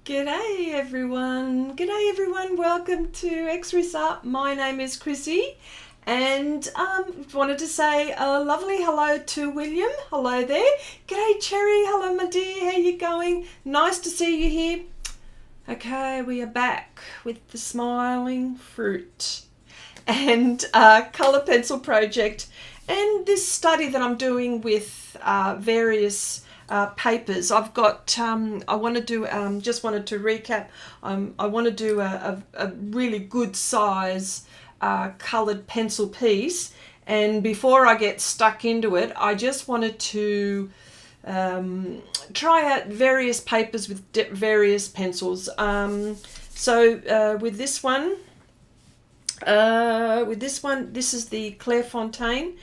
G'day everyone. G'day everyone. Welcome to Xrissart. My name is Chrissy and wanted to say a lovely hello to William. Hello there. G'day Cherry. Hello my dear. How you going? Nice to see you here. Okay, we are back with the smiling fruit and colour pencil project and this study that I'm doing with various papers. I've got I want to do just wanted to recap. I want to do a really good size coloured pencil piece, and before I get stuck into it, I just wanted to try out various papers with various pencils. So with this one, this is the Clairefontaine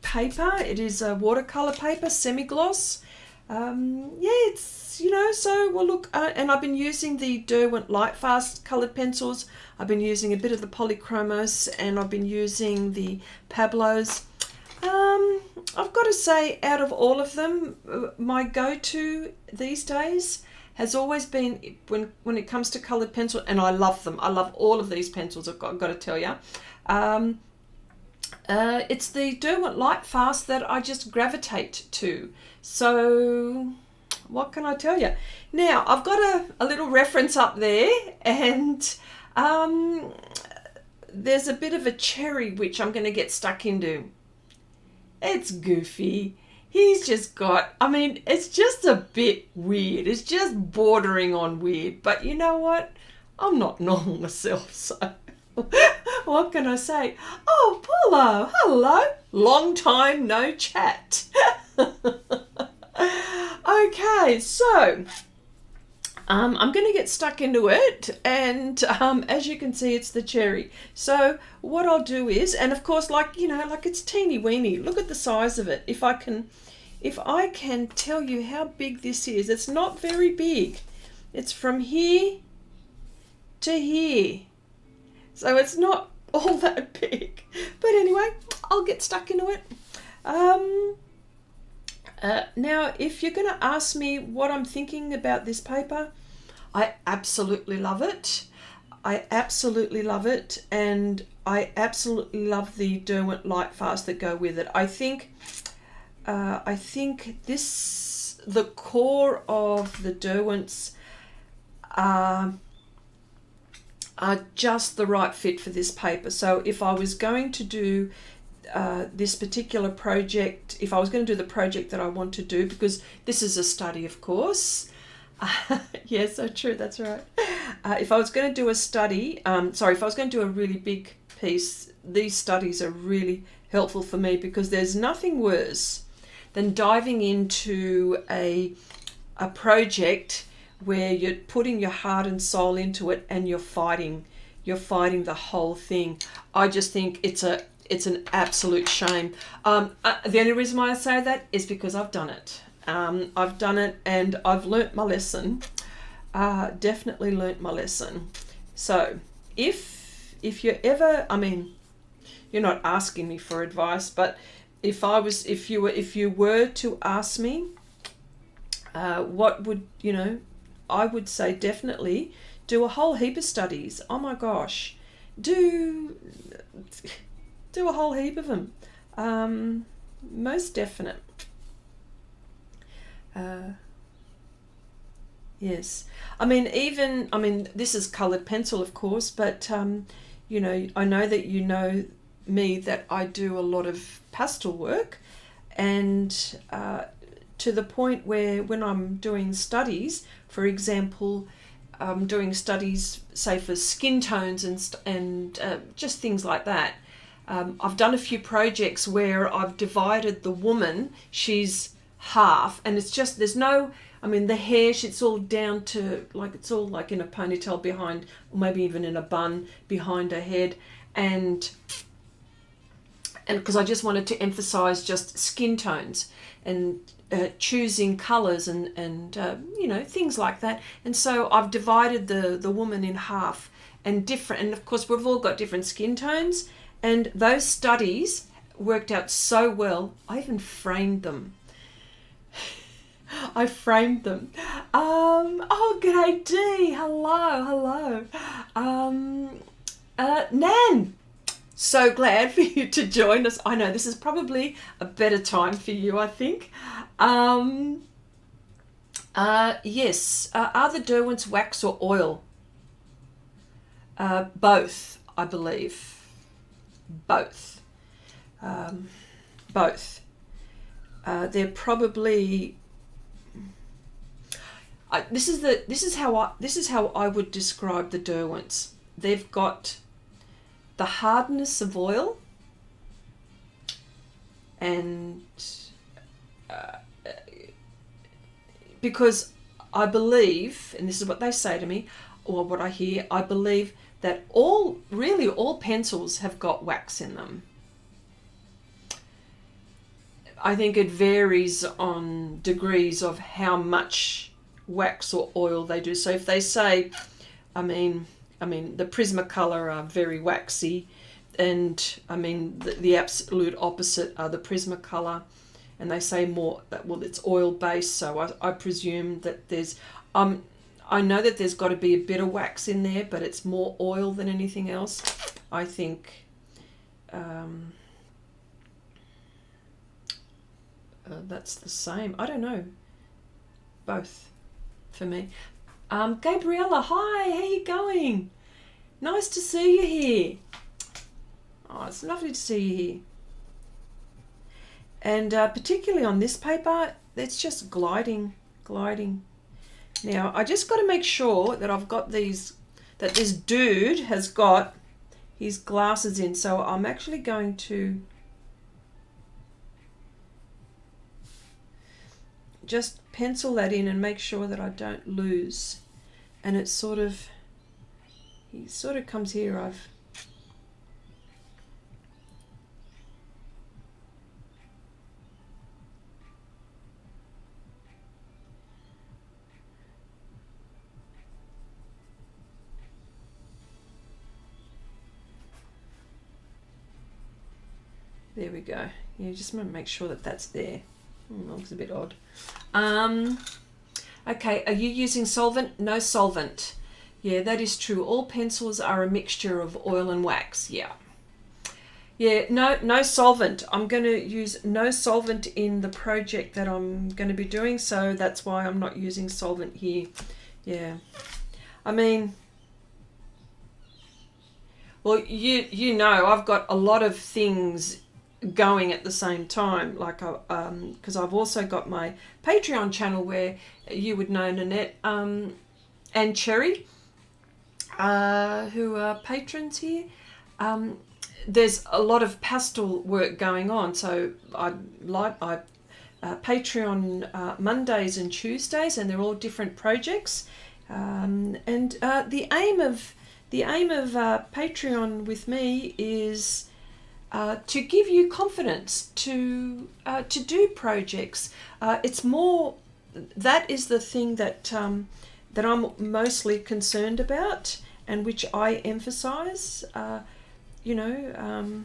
paper. It is a watercolor paper, semi-gloss. It's, so we'll look, and I've been using the Derwent Lightfast colored pencils. I've been using a bit of the Polychromos, and I've been using the Pablos. I've got to say, out of all of them, my go-to these days has always been, when it comes to colored pencil, and I love them. I love all of these pencils, I've got to tell you. It's the Derwent Lightfast that I just gravitate to. So what can I tell you? Now, I've got a little reference up there, and there's a bit of a cherry which I'm going to get stuck into. It's goofy. He's just got, it's just a bit weird. It's just bordering on weird. But you know what? I'm not normal myself, so what can I say? Oh, Paulo, hello. Long time no chat. Okay, so I'm going to get stuck into it, and as you can see, it's the cherry. So what I'll do is, and of course, like it's teeny weeny. Look at the size of it. If I can tell you how big this is, it's not very big. It's from here to here. So it's not all that big. But anyway, I'll get stuck into it. Now, if you're going to ask me what I'm thinking about this paper, I absolutely love it. I absolutely love it. And I absolutely love the Derwent Lightfast that go with it. I think the core of the Derwents are just the right fit for this paper. So if I was going to do this particular project, if I was going to do the project that I want to do, because this is a study, of course. Yes, so true, that's right. If I was going to do a study, if I was going to do a really big piece, these studies are really helpful for me, because there's nothing worse than diving into a project where you're putting your heart and soul into it and you're fighting the whole thing. I just think it's an absolute shame. The only reason why I say that is because I've done it. I've done it and I've learnt my lesson. Definitely learnt my lesson. So if you ever, you're not asking me for advice, but if you were to ask me, what would, I would say definitely do a whole heap of studies. Oh my gosh, do a whole heap of them. Most definite. Yes, this is coloured pencil, of course, but I know that you know me, that I do a lot of pastel work, and to the point where when I'm doing studies, for example, I'm doing studies, say, for skin tones and just things like that. I've done a few projects where I've divided the woman. She's half, and it's just, there's no, the hair, it's all down to, it's all like in a ponytail behind, or maybe even in a bun behind her head, and because I just wanted to emphasize just skin tones and choosing colors and things like that. And so I've divided the woman in half, and of course we've all got different skin tones, and those studies worked out so well. I even framed them. I framed them. Oh, g'day Dee. Hello. Nan. So glad for you to join us. I know this is probably a better time for you, I think. Yes. Are the Derwents wax or oil? Both, I believe. Both. Both. They're probably. This is how I would describe the Derwents. They've got the hardness of oil, and because I believe, and this is what they say to me, or what I hear, I believe that really all pencils have got wax in them. I think it varies on degrees of how much wax or oil they do. So if they say, I mean the Prismacolor are very waxy, and I mean the absolute opposite are the Prismacolor, and they say more that, well, it's oil based, so I presume that there's I know that there's got to be a bit of wax in there, but it's more oil than anything else. I think that's the same. I don't know. Both for me. Gabriella, hi, how you going? Nice to see you here. Oh, it's lovely to see you here. And particularly on this paper, it's just gliding. Now, I just got to make sure that I've got that this dude has got his glasses in. So I'm actually going to just pencil that in and make sure that I don't lose. And it's he sort of comes here. There we go. Yeah, just want to make sure that that's there. That looks a bit odd. Okay, are you using solvent? No solvent. Yeah, that is true. All pencils are a mixture of oil and wax. Yeah. Yeah, no solvent. I'm going to use no solvent in the project that I'm going to be doing, so that's why I'm not using solvent here. Yeah. I mean, well, you know, I've got a lot of things going at the same time, like because I've also got my Patreon channel where you would know Nanette and Cherry, who are patrons here. There's a lot of pastel work going on, so I Patreon Mondays and Tuesdays, and they're all different projects. And the aim of Patreon with me is to give you confidence to do projects. It's more, that is the thing that that I'm mostly concerned about, and which I emphasize. You know,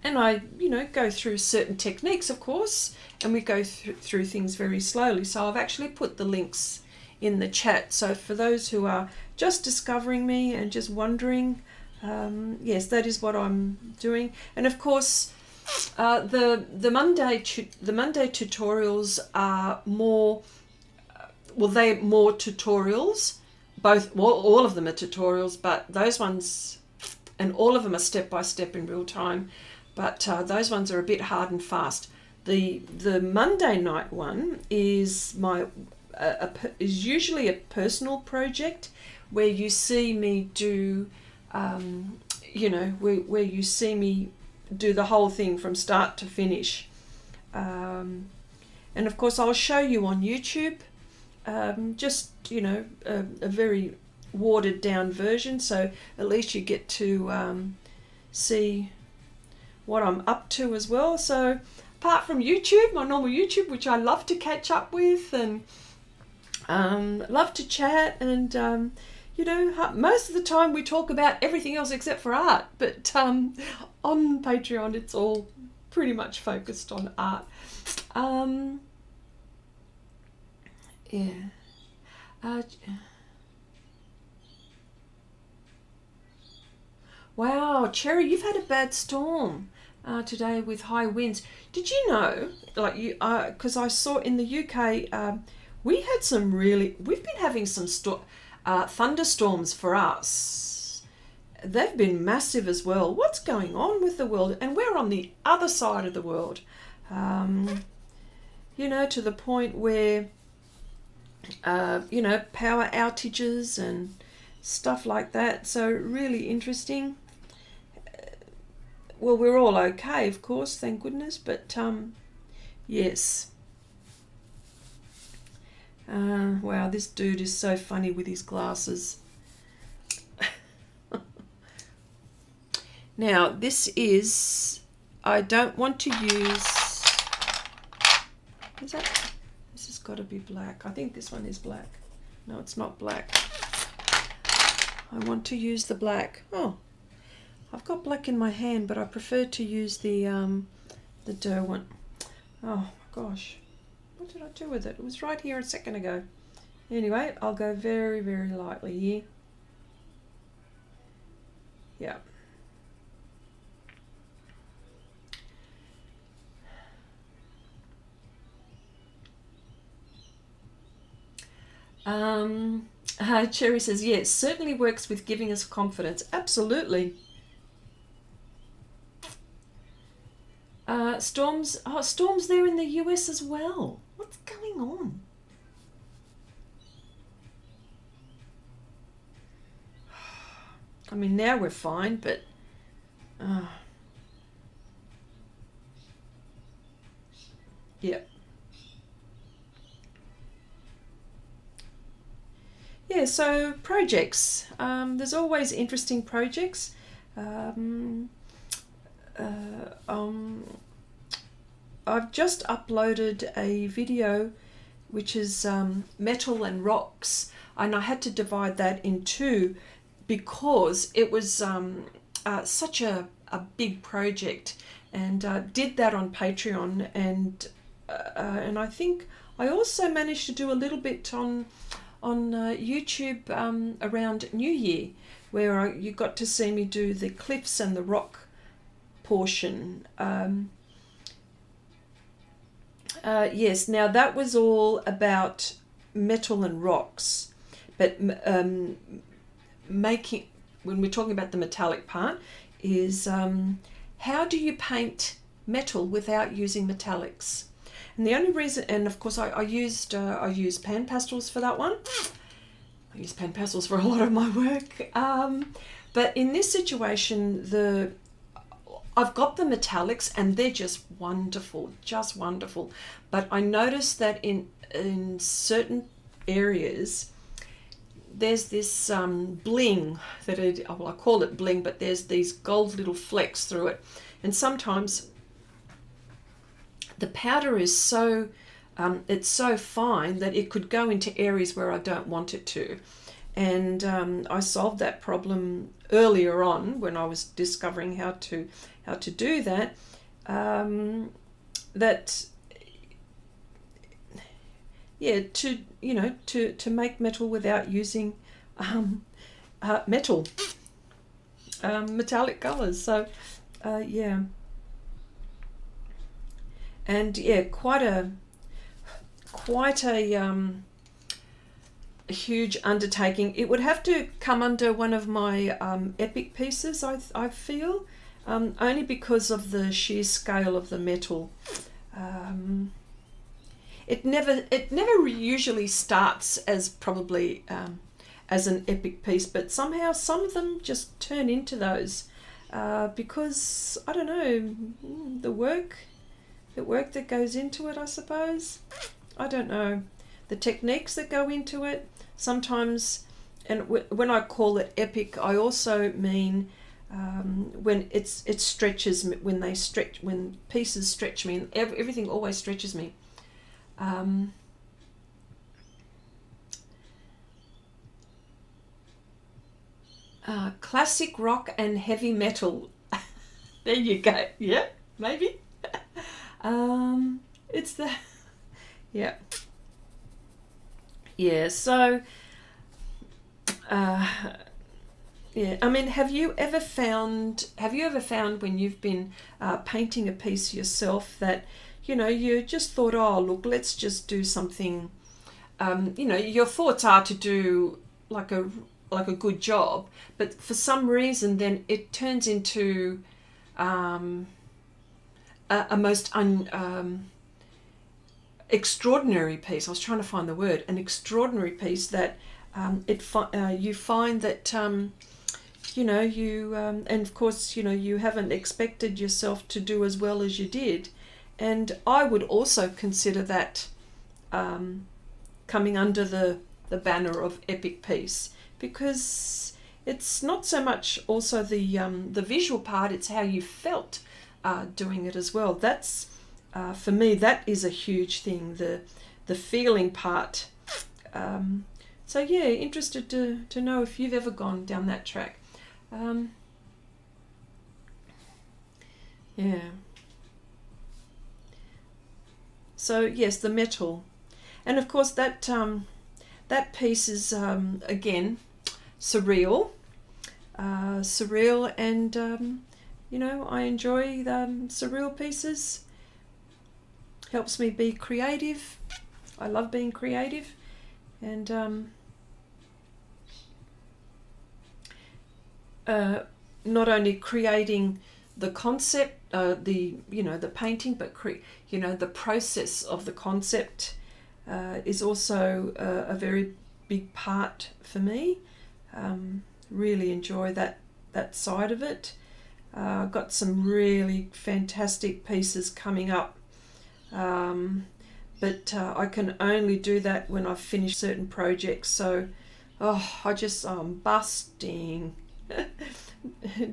and I, you know, go through certain techniques, of course, and we go through things very slowly. So I've actually put the links in the chat. So for those who are just discovering me and just wondering, yes, that is what I'm doing. And of course, the Monday tutorials are more, well, they're more tutorials. Both, well, all of them are tutorials, but those ones, and all of them are step by step in real time, but those ones are a bit hard and fast. The Monday night one is is usually a personal project where you see me do, you know, where you see me do the whole thing from start to finish. And of course I'll show you on YouTube, just, you know, a very watered down version, so at least you get to see what I'm up to as well. So apart from YouTube, my normal YouTube, which I love to catch up with and love to chat, and you know, most of the time we talk about everything else except for art, but on Patreon it's all pretty much focused on art. Yeah. Wow, Cherry, you've had a bad storm today with high winds. Did you know, like you, because I saw in the UK, we had some we've been having some thunderstorms for us. They've been massive as well. What's going on with the world? And we're on the other side of the world, you know, to the point where, you know, power outages and stuff like that. So really interesting. Well, we're all okay, of course, thank goodness, but yes. Wow, this dude is so funny with his glasses. Now, this is, I don't want to use, is that, this has got to be black. I think this one is black. No, it's not black. I want to use the black. Oh, I've got black in my hand, but I prefer to use the Derwent. Oh my gosh, what did I do with it? It was right here a second ago. Anyway, I'll go very, very lightly here. Yeah. Cherry says, yes, it certainly works with giving us confidence. Absolutely. Storms there in the US as well. What's going on? I mean, now we're fine, but yeah. Yeah, so projects. There's always interesting projects. I've just uploaded a video which is metal and rocks, and I had to divide that in two because it was such a big project, and did that on Patreon, and I think I also managed to do a little bit on YouTube around New Year, where you got to see me do the cliffs and the rock portion. Yes, now that was all about metal and rocks, but making, when we're talking about the metallic part, is how do you paint metal without using metallics? And the only reason, and of course I used pan pastels for that one. I use pan pastels for a lot of my work, but in this situation, I've got the metallics and they're just wonderful, just wonderful. But I noticed that in certain areas, there's this bling that I call it bling, but there's these gold little flecks through it. And sometimes the powder is so, it's so fine that it could go into areas where I don't want it to. And I solved that problem earlier on when I was discovering how to do that. To make metal without using metallic colors. So yeah, and yeah, quite a huge undertaking. It would have to come under one of my epic pieces, I feel, only because of the sheer scale of the metal. It never usually starts as probably as an epic piece, but somehow some of them just turn into those because I don't know, the work that goes into it, I suppose. I don't know, the techniques that go into it sometimes. And when I call it epic, I also mean when it stretches me, when pieces stretch me, and everything always stretches me. Classic rock and heavy metal. There you go. Yeah, maybe. It's the, yeah. Yeah, so yeah, I mean, have you ever found when you've been painting a piece yourself that, you know, you just thought, oh look, let's just do something, you know, your thoughts are to do like a good job, but for some reason then it turns into a most extraordinary piece. I was trying to find the word, an extraordinary piece that you find that you know, you and of course, you know, you haven't expected yourself to do as well as you did, and I would also consider that coming under the banner of epic piece, because it's not so much also the visual part, it's how you felt doing it as well. That's for me, that is a huge thing, the feeling part. So yeah, interested to know if you've ever gone down that track. Yeah. So yes, the metal, and of course that that piece is again surreal, and you know, I enjoy surreal pieces. Helps me be creative. I love being creative, and not only creating the concept, you know, the painting, but you know, the process of the concept is also a very big part for me. Really enjoy that side of it. I've got some really fantastic pieces coming up, but I can only do that when I've finished certain projects. So, oh, I'm busting.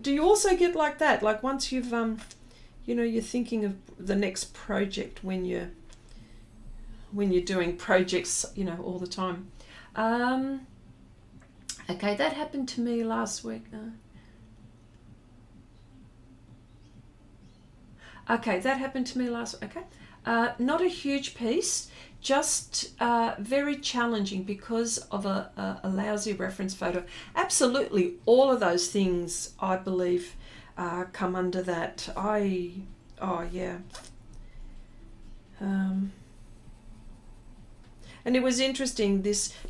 Do you also get like that? Like once you've you know, you're thinking of the next project when you're doing projects, you know, all the time. Okay, that happened to me last week. Okay, that happened to me last week. Okay, not a huge piece, just very challenging because of a lousy reference photo. Absolutely, all of those things, I believe, come under that. Oh yeah. And it was interesting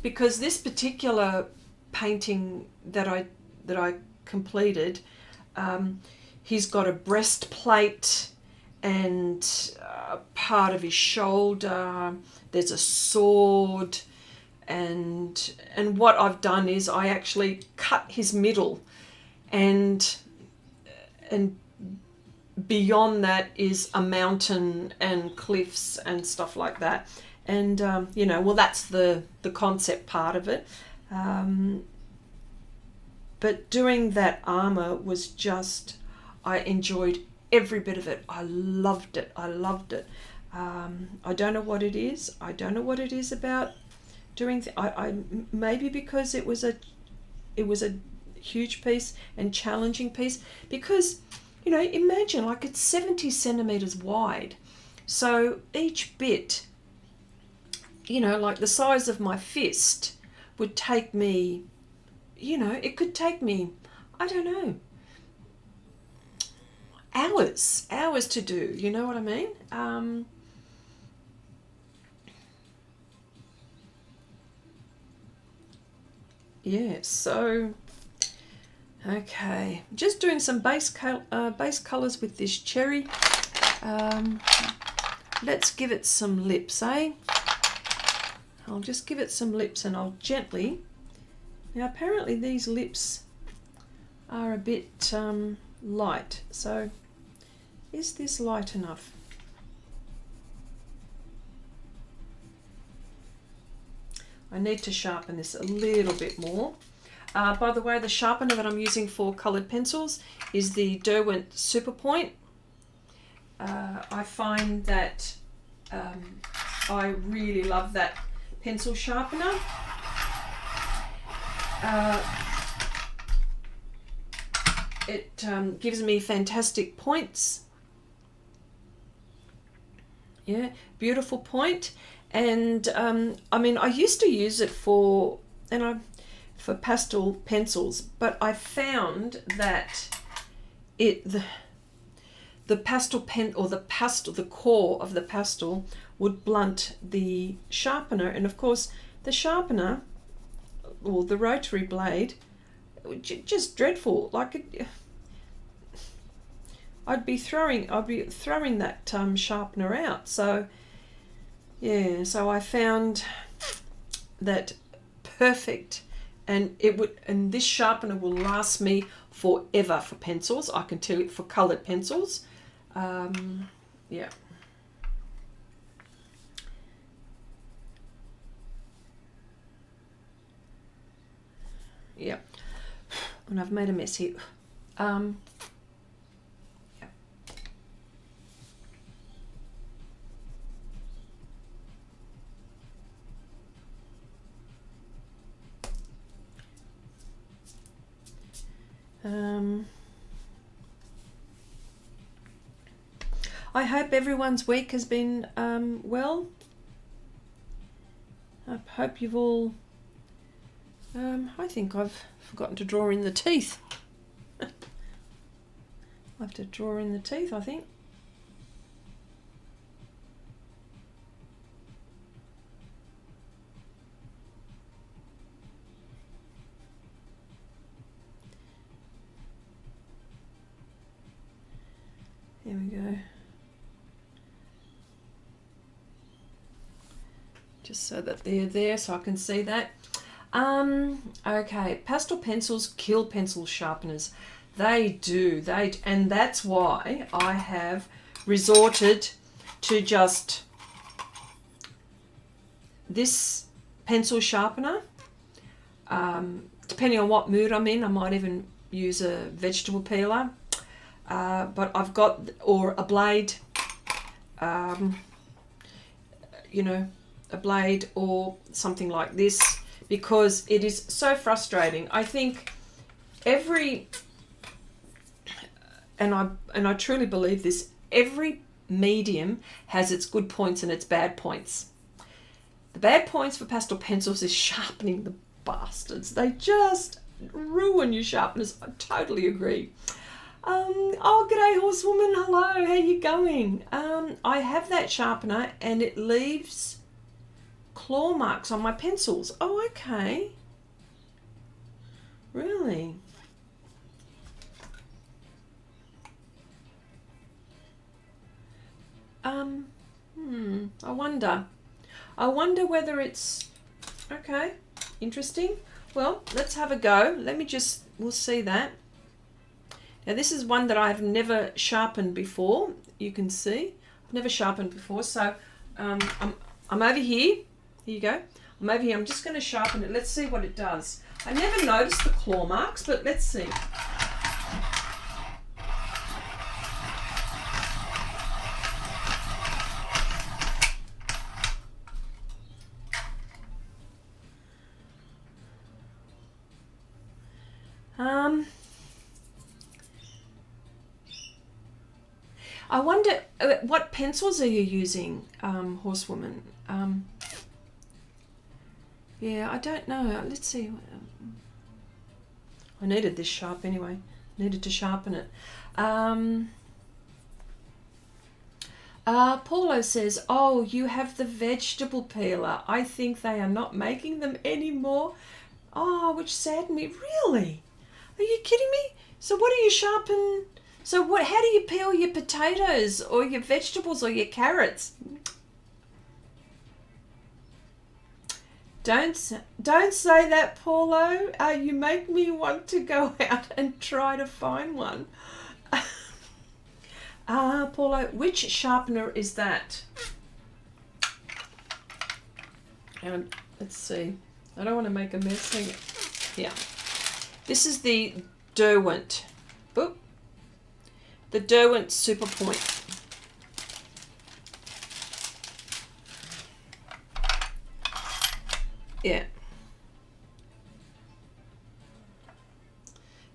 because this particular painting that I completed, he's got a breastplate and part of his shoulder. There's a sword, and what I've done is I actually cut his middle, and beyond that is a mountain and cliffs and stuff like that. And you know, well, that's the concept part of it. But doing that armor was just, I enjoyed every bit of it. I loved it. I don't know what it is. I don't know what it is about doing. I maybe because it was a huge piece and challenging piece. Because, you know, imagine, like, it's 70 centimeters wide, so each bit, you know, like the size of my fist, would take me, you know, it could take me, I don't know, hours to do, you know what I mean? Yeah, so, okay, just doing some base colors with this cherry. Let's give it some lips, eh? I'll just give it some lips, and I'll gently, now apparently these lips are a bit light, so is this light enough? I need to sharpen this a little bit more. By the way, the sharpener that I'm using for coloured pencils is the Derwent Superpoint. I find that I really love that pencil sharpener. It gives me fantastic points. Yeah, beautiful point. And I mean, I used to use it for pastel pencils, but I found that the pastel pen, or the core of the pastel would blunt the sharpener, and of course the sharpener, or the rotary blade, just dreadful. Like I'd be throwing that sharpener out. So yeah, so I found that perfect, and this sharpener will last me forever for pencils. I can tell you, for coloured pencils. Yeah. Yeah. And I've made a mess here. Yeah. I hope everyone's week has been well. I hope you've all... I think I've forgotten to draw in the teeth. I have to draw in the teeth, I think. There we go. Just so that they're there so I can see that. Okay, pastel pencils kill pencil sharpeners. They do. And that's why I have resorted to just this pencil sharpener. Depending on what mood I'm in, I might even use a vegetable peeler. But I've got, or a blade, you know, a blade or something like this, because it is so frustrating. I think and I truly believe this, every medium has its good points and its bad points. The bad points for pastel pencils is sharpening the bastards. They just ruin your sharpeners. I totally agree. Oh, g'day, horsewoman. Hello, how you going? I have that sharpener and it leaves claw marks on my pencils. Oh, okay. Really? I wonder whether it's... Okay, interesting. Well, let's have a go. We'll see that. Now this is one that I've never sharpened before. You can see I've never sharpened before. So I'm over here. Here you go. I'm over here. I'm just going to sharpen it. Let's see what it does. I never noticed the claw marks, but let's see. I wonder, what pencils are you using, horsewoman? Yeah, I don't know. Let's see. I needed this sharp anyway. Needed to sharpen it. Paulo says, oh, you have the vegetable peeler. I think they are not making them anymore. Oh, which saddened me. Really? Are you kidding me? So what do you sharpen? So how do you peel your potatoes or your vegetables or your carrots? Don't say that, Paulo. You make me want to go out and try to find one. Paulo, which sharpener is that? And let's see. I don't want to make a mess here. Yeah. This is the Derwent. Oop. The Derwent Super Point. Yeah.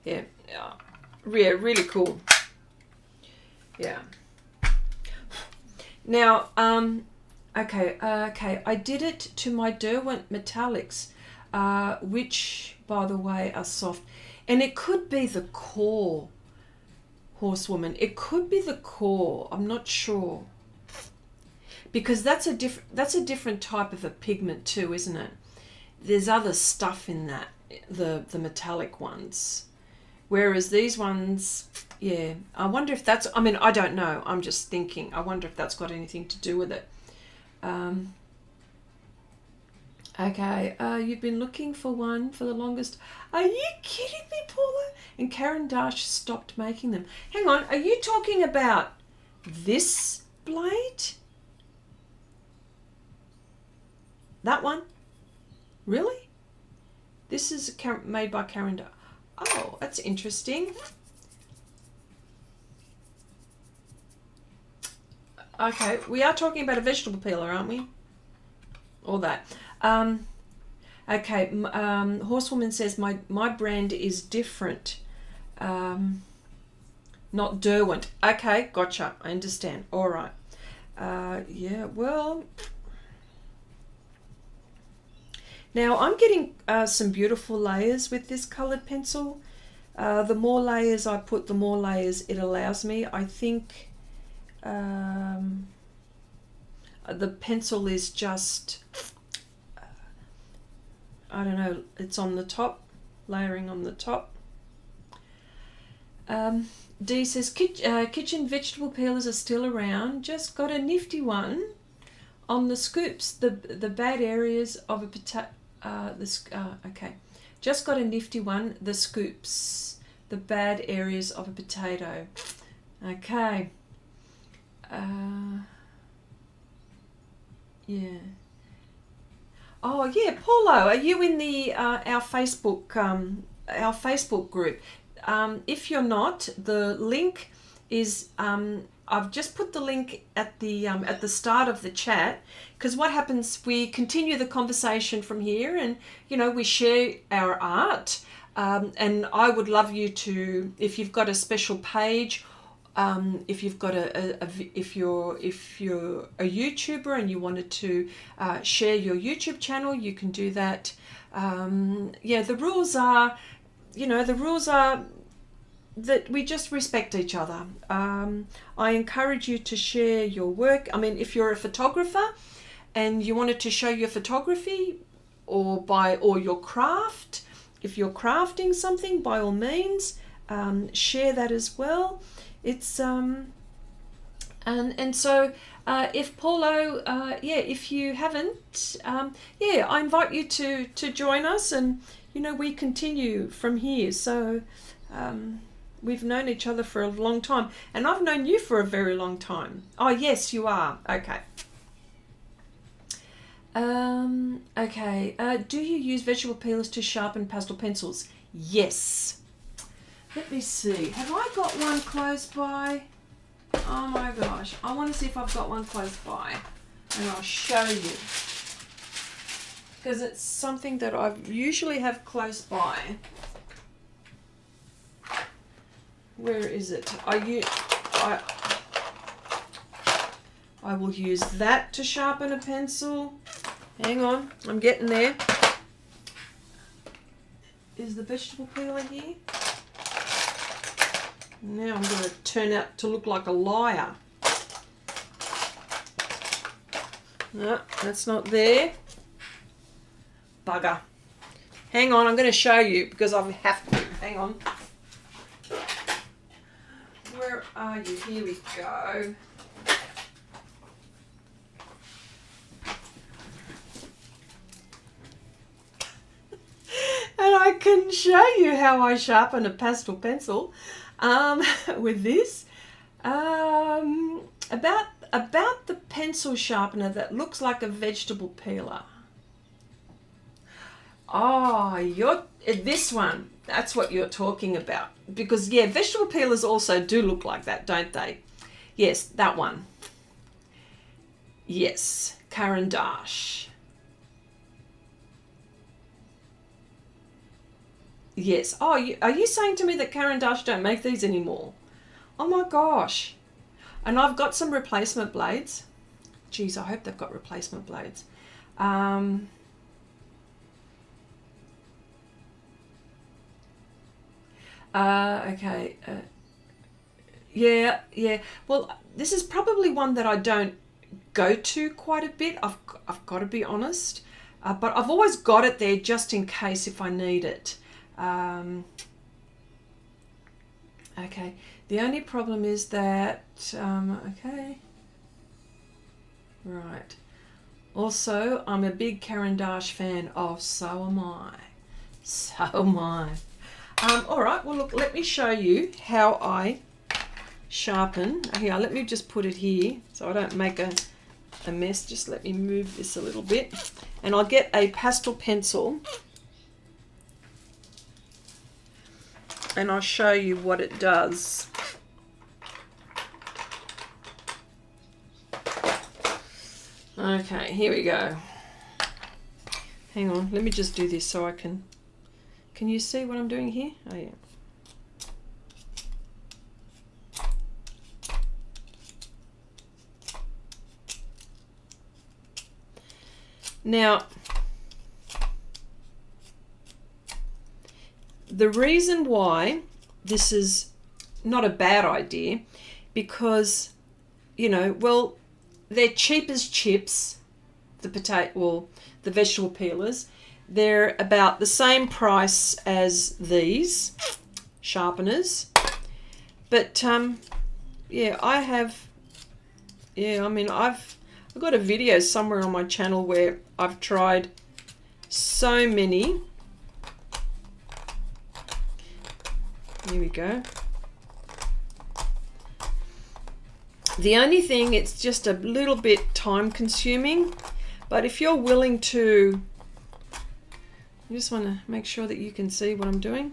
Yeah. Yeah. Really cool. Yeah. Now, Okay, okay. I did it to my Derwent metallics, which, by the way, are soft. And it could be the core, Horsewoman. It could be the core. I'm not sure. Because that's a different type of a pigment too, isn't it? There's other stuff in that, the metallic ones. Whereas these ones, yeah, I wonder if that's, I mean, I don't know. I'm just thinking. I wonder if that's got anything to do with it. Okay, you've been looking for one for the longest. Are you kidding me, Paula? And Karen Dash stopped making them. Hang on, are you talking about this blade? That one? Really? This is made by Karen Dash. Oh, that's interesting. Okay, we are talking about a vegetable peeler, aren't we? All that. Okay, Horsewoman says my brand is different. Not Derwent. Okay, gotcha. I understand. All right. Yeah, well. Now I'm getting some beautiful layers with this colored pencil. The more layers I put, the more layers it allows me. I think the pencil is just, I don't know, it's on the top, layering on the top. Dee says, kitchen vegetable peelers are still around, just got a nifty one on the scoops, the bad areas of a potato, okay, just got a nifty one, the scoops, the bad areas of a potato. Okay. Yeah. Oh yeah, Paulo, are you in the our Facebook group? If you're not, the link is I've just put the link at the start of the chat, because what happens, we continue the conversation from here, and you know, we share our art, and I would love you to, if you've got a special page, if you've got if you're a YouTuber and you wanted to share your YouTube channel, you can do that. Yeah, the rules are, you know, that we just respect each other. I encourage you to share your work. I mean, if you're a photographer and you wanted to show your photography or your craft, if you're crafting something, by all means, share that as well. It's and so if Paulo, yeah, if you haven't, yeah, I invite you to join us, and you know, we continue from here. So we've known each other for a long time, and I've known you for a very long time. Oh yes, you are. Okay. Okay. Do you use vegetable peelers to sharpen pastel pencils? Yes. Let me see. Have I got one close by? Oh my gosh. I want to see if I've got one close by. And I'll show you. Because it's something that I usually have close by. Where is it? I will use that to sharpen a pencil. Hang on. I'm getting there. Is the vegetable peeler here? Now I'm going to turn out to look like a liar. No, that's not there. Bugger. Hang on, I'm going to show you because I have to. Hang on. Where are you? Here we go. And I can show you how I sharpen a pastel pencil. With this, about the pencil sharpener that looks like a vegetable peeler. Oh, this one. That's what you're talking about. Because yeah, vegetable peelers also do look like that, don't they? Yes, that one. Yes, Karen Dash. Yes. Oh, are you saying to me that Karen Dash don't make these anymore? Oh my gosh. And I've got some replacement blades. Geez, I hope they've got replacement blades. Okay. Yeah. Well, this is probably one that I don't go to quite a bit. I've got to be honest. But I've always got it there just in case if I need it. Okay. The only problem is that, okay. Right. Also, I'm a big Caran d'Ache fan. Oh, so am I. So am I. All right. Well, look, let me show you how I sharpen. Here, let me just put it here so I don't make a mess. Just let me move this a little bit. And I'll get a pastel pencil. And I'll show you what it does. Okay, here we go. Hang on, let me just do this so I can you see what I'm doing here? Oh yeah. Now, the reason why this is not a bad idea, because, you know, well, they're cheap as chips, the vegetable peelers. They're about the same price as these sharpeners. But, yeah, I've got a video somewhere on my channel where I've tried so many. Here we go. The only thing, it's just a little bit time consuming, but if you're willing to, I just want to make sure that you can see what I'm doing.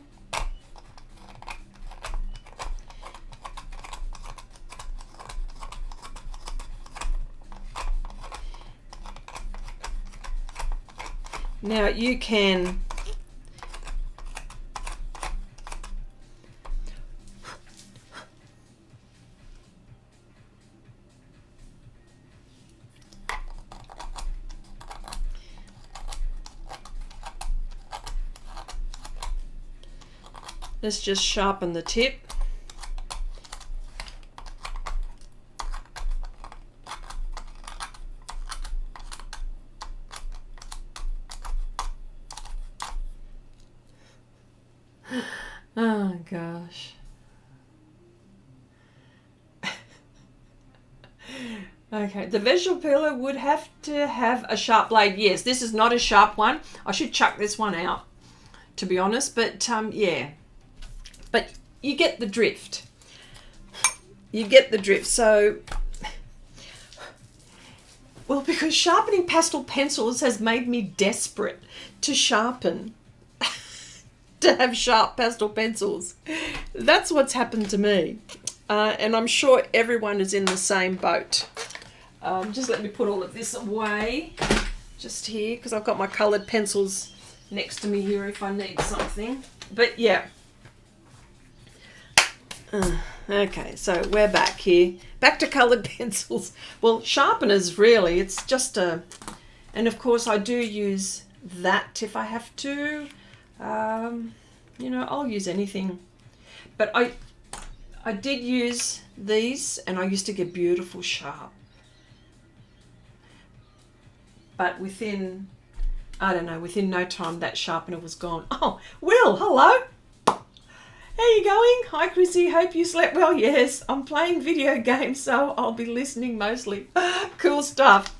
Now you can let's just sharpen the tip. Oh gosh. Okay, the vegetable peeler would have to have a sharp blade. Yes, this is not a sharp one. I should chuck this one out, to be honest, but yeah. But you get the drift. You get the drift. So, well, because sharpening pastel pencils has made me desperate to sharpen, to have sharp pastel pencils. That's what's happened to me. And I'm sure everyone is in the same boat. Just let me put all of this away, just here, because I've got my coloured pencils next to me here if I need something. But yeah. Okay, so we're back here. Back to coloured pencils. Well, sharpeners, really, it's just a... And of course I do use that if I have to. You know, I'll use anything. But I did use these, and I used to get beautiful sharp. But within, I don't know, within no time that sharpener was gone. Oh, Will, hello. How you going? Hi, Chrissy. Hope you slept well. Yes, I'm playing video games, so I'll be listening mostly. Cool stuff.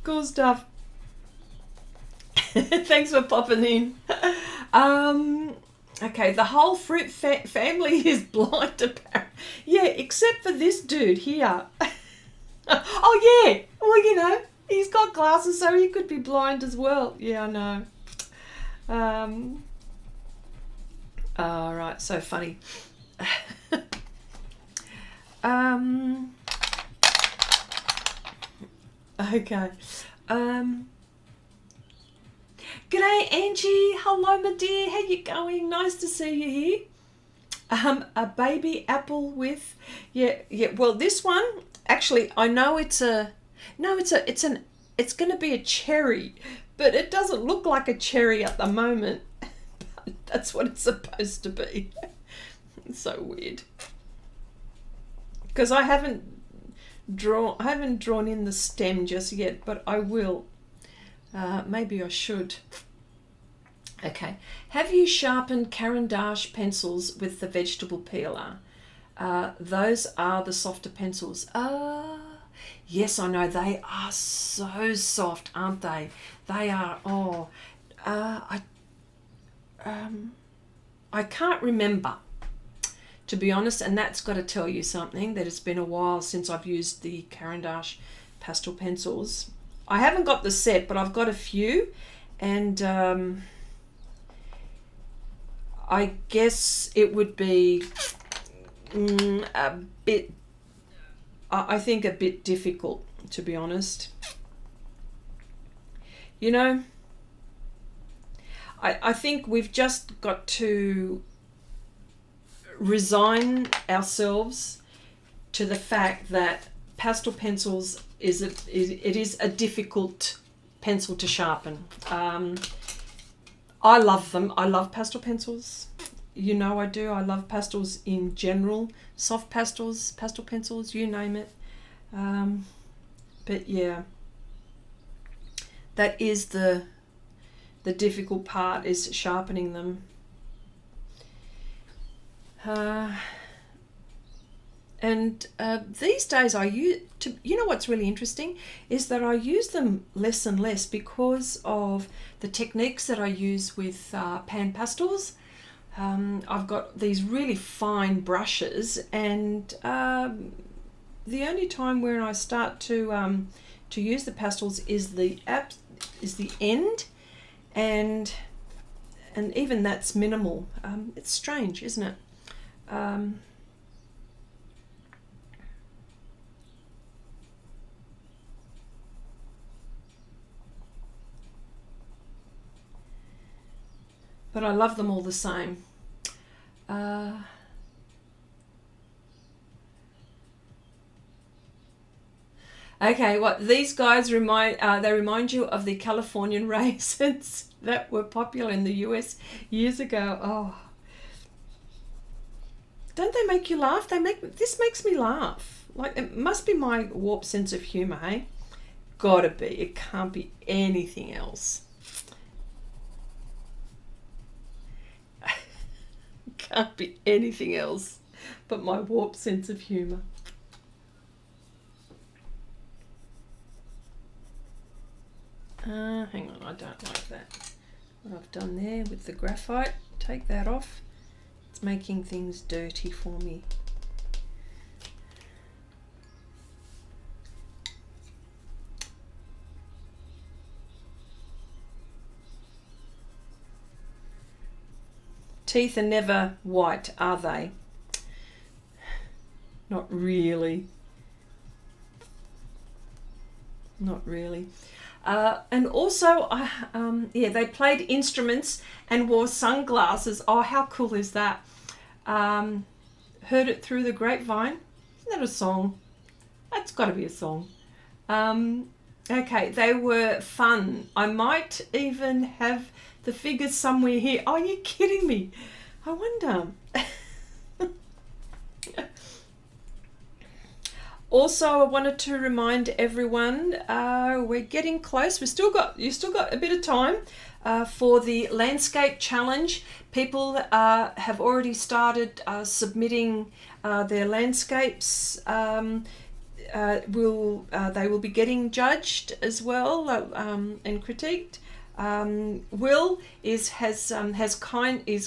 Cool stuff. Thanks for popping in. Okay, the whole fruit family is blind apparently. Yeah, except for this dude here. Oh, yeah. Well, you know, he's got glasses, so he could be blind as well. Yeah, I know. All right, so funny. Okay. G'day, Angie. Hello, my dear. How you going? Nice to see you here. A baby apple with... Yeah. Well, this one, actually, I know it's a... No, it's going to be a cherry, but it doesn't look like a cherry at the moment. That's what it's supposed to be. It's so weird. Because I haven't drawn in the stem just yet, but I will. Maybe I should. Okay. Have you sharpened Caran d'Ache pencils with the vegetable peeler? Those are the softer pencils. Yes, I know. They are so soft, aren't they? They are. Oh, I can't remember, to be honest, and that's got to tell you something, that it's been a while since I've used the Caran d'Ache pastel pencils. I haven't got the set, but I've got a few, and I guess it would be a bit, I think a bit difficult, to be honest. You know, I think we've just got to resign ourselves to the fact that pastel pencils is a difficult pencil to sharpen. I love them. I love pastel pencils. You know I do. I love pastels in general. Soft pastels, pastel pencils, you name it. But yeah, that is the difficult part, is sharpening them. And these days you know what's really interesting is that I use them less and less because of the techniques that I use with pan pastels. I've got these really fine brushes, and the only time when I start to use the pastels is the end, and even that's minimal. It's strange, isn't it? But I love them all the same. Okay, what these guys remind you of the Californian raisins that were popular in the US years ago. Oh, don't they make you laugh? This makes me laugh. Like, it must be my warped sense of humor, hey? Gotta be. It can't be anything else. Can't be anything else but my warped sense of humor. Hang on, I don't like that. What I've done there with the graphite, take that off. It's making things dirty for me. Teeth are never white, are they? Not really. Not really. And also, yeah, they played instruments and wore sunglasses. Oh, how cool is that? Heard it through the grapevine. Isn't that a song? That's got to be a song. Okay, they were fun. I might even have the figures somewhere here. Oh, you're kidding me. I wonder. Also, I wanted to remind everyone, we're getting close. You still got a bit of time for the landscape challenge. People have already started submitting their landscapes. They will be getting judged as well and critiqued. Will is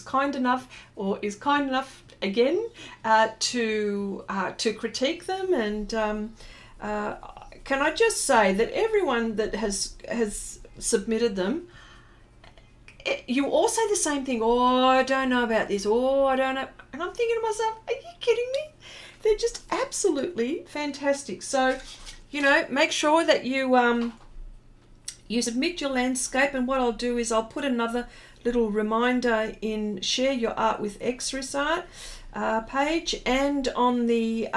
kind enough again to critique them, and can I just say that everyone that has submitted them, you all say the same thing. Oh, I don't know about this. Oh, I don't know. And I'm thinking to myself, are you kidding me? They're just absolutely fantastic. So, you know, make sure that you submit your landscape, and what I'll do is I'll put another little reminder in Share Your Art with Xrissart page, and on the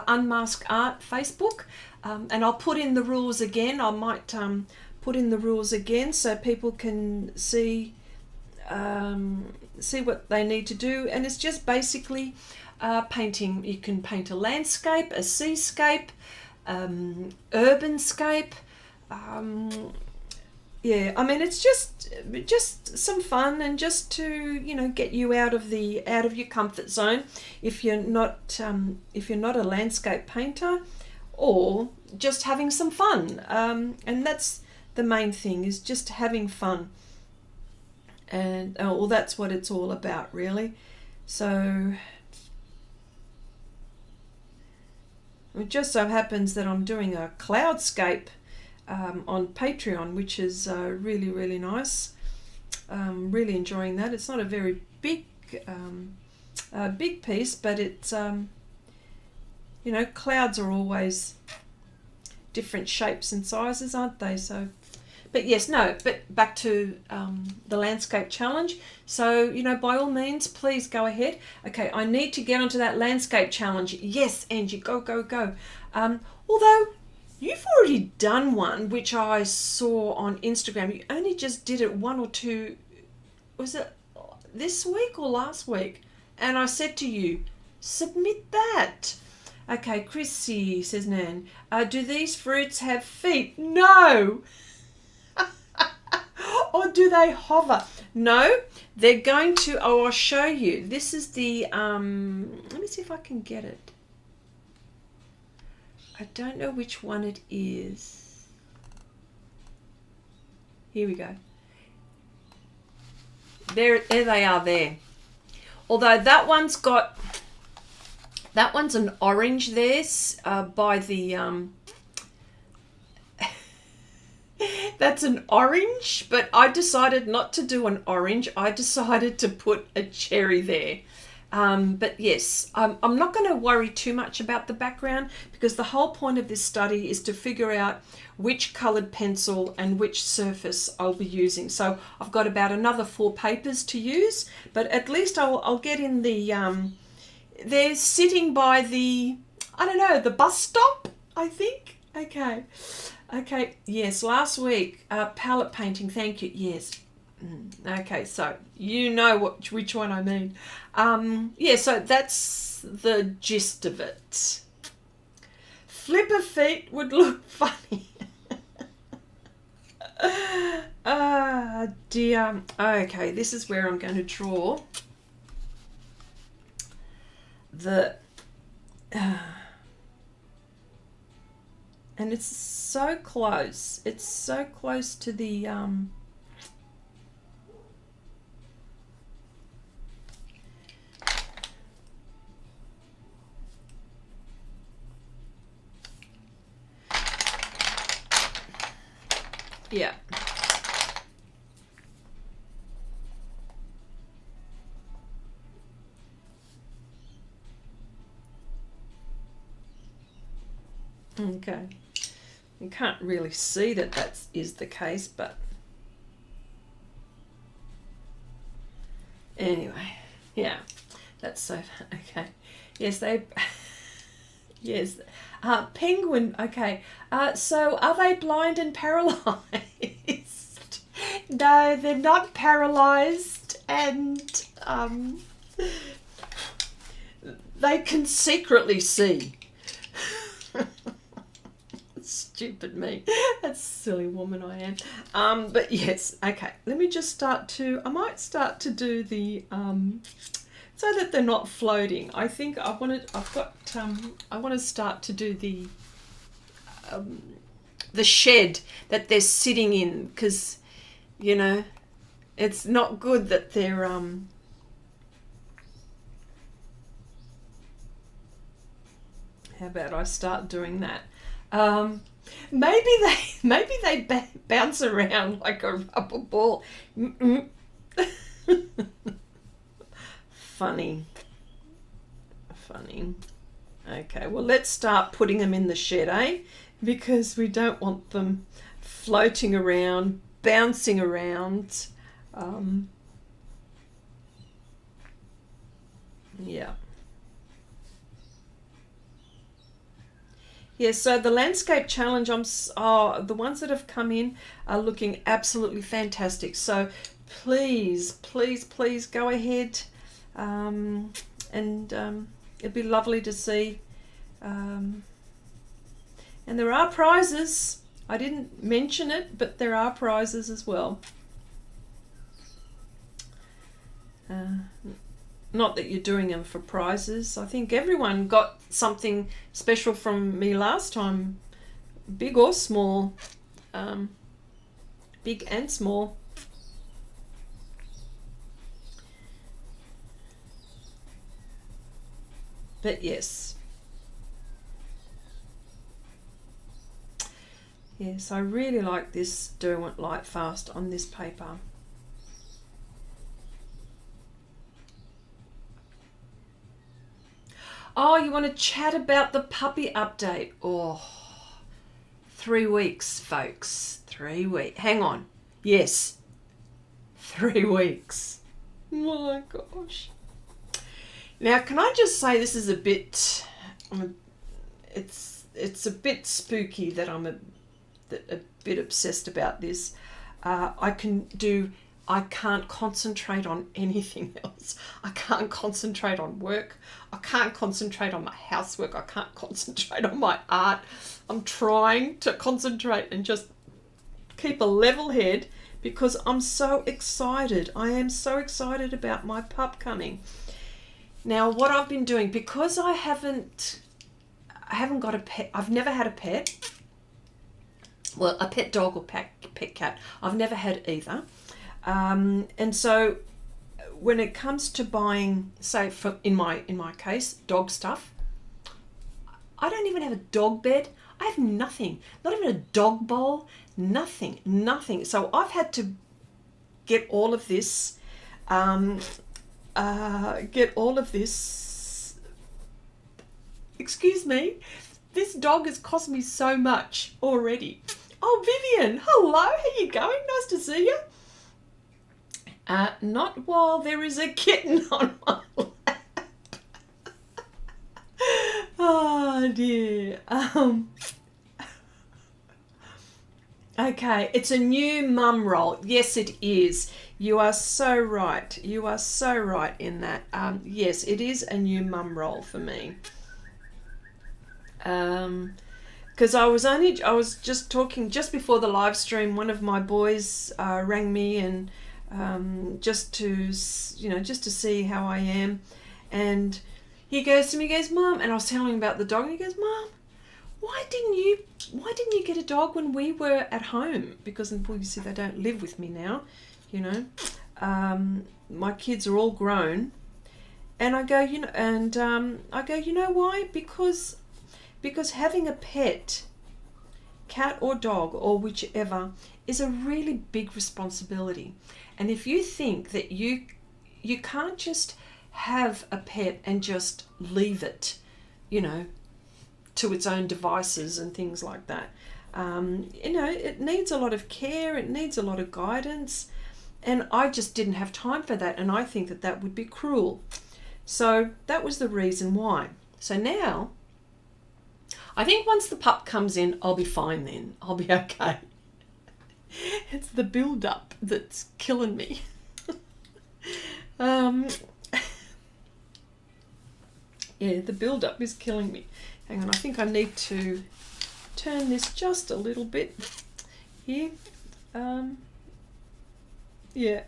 Unmask Art Facebook, and I'll put in the rules again. I might put in the rules again so people can see what they need to do. And it's just basically painting. You can paint a landscape, a seascape, urbanscape. Yeah, I mean, it's just some fun, and just to, you know, get you out of your comfort zone if you're not a landscape painter, or just having some fun. And that's the main thing, is just having fun. And well, that's what it's all about, really. So it just so happens that I'm doing a cloudscape on Patreon, which is really, really nice. Really enjoying that. It's not a very big piece, but it's you know, clouds are always different shapes and sizes, aren't they? So, but yes, no, but back to the landscape challenge. So, you know, by all means, please go ahead. Okay, I need to get onto that landscape challenge. Yes, Angie, go, go, go. Although you've already done one, which I saw on Instagram. You only just did it 1 or 2, was it this week or last week? And I said to you, submit that. Okay, Chrissy, says Nan, do these fruits have feet? No. Or do they hover? No, they're going to, oh, I'll show you. This is the, let me see if I can get it. I don't know which one it is. Here we go. There they are there. Although that one's an orange there by the, that's an orange, but I decided not to do an orange. I decided to put a cherry there. But yes, I'm not going to worry too much about the background, because the whole point of this study is to figure out which coloured pencil and which surface I'll be using. So I've got about another 4 papers to use, but at least I'll get in the, they're sitting by the, I don't know, the bus stop, I think. Okay. Okay, yes, last week, palette painting, thank you, yes. Okay, so you know which one I mean. Yeah, so that's the gist of it. Flipper feet would look funny. Ah, dear. Okay, this is where I'm going to draw the... and it's so close. It's so close to the... yeah. Okay. You can't really see that is the case, but anyway, yeah, that's so, okay. Yes, they, yes, penguin, okay. So are they blind and paralyzed? No, they're not paralyzed, and they can secretly see. Stupid me. That's a silly woman I am. But yes, okay. Let me just start to, I might start to do the, so that they're not floating. I think I want to start to do the shed that they're sitting in, because, you know, it's not good that they're, how about I start doing that? Maybe they bounce around like a rubber ball. Funny. Okay, well, let's start putting them in the shed, eh? Because we don't want them floating around, bouncing around. Yeah. Yes, so the landscape challenge, the ones that have come in are looking absolutely fantastic. So please, please, please go ahead, and it'd be lovely to see. And there are prizes. I didn't mention it, but there are prizes as well. Not that you're doing them for prizes. I think everyone got something special from me last time, big or small, big and small. But yes. Yes, I really like this Derwent Lightfast on this paper. Oh, you want to chat about the puppy update? Oh, 3 weeks, folks. 3 weeks. Hang on. Yes. 3 weeks. My gosh. Now, can I just say this is a bit... It's a bit spooky that I'm a bit obsessed about this. I can't concentrate on anything else. I can't concentrate on work. I can't concentrate on my housework. I can't concentrate on my art. I'm trying to concentrate and just keep a level head because I'm so excited. I am so excited about my pup coming. Now, what I've been doing, because I haven't got a pet, I've never had a pet. Well, a pet dog or pet cat. I've never had either. And so when it comes to buying, say in my case, dog stuff, I don't even have a dog bed. I have nothing, not even a dog bowl, nothing. So I've had to get all of this, excuse me, this dog has cost me so much already. Oh, Vivian, hello, how you going? Nice to see you. Not while there is a kitten on my lap. Oh dear. Okay, it's a new mum role. Yes, it is. You are so right. You are so right in that. Yes, it is a new mum role for me. Because I was just talking just before the live stream. One of my boys rang me and just to see how I am, and he goes to me, he goes, Mum, and I was telling him about the dog, and he goes, Mum, why didn't you get a dog when we were at home? Because obviously they don't live with me now, you know. My kids are all grown, and I go, you know why? Because having a pet, cat or dog or whichever, is a really big responsibility. And if you think that you can't just have a pet and just leave it, you know, to its own devices and things like that, you know, it needs a lot of care, it needs a lot of guidance, and I just didn't have time for that, and I think that that would be cruel. So that was the reason why. So now, I think once the pup comes in, I'll be fine then. I'll be okay. It's the build-up that's killing me. Yeah, the build-up is killing me. Hang on, I think I need to turn this just a little bit here. Yeah.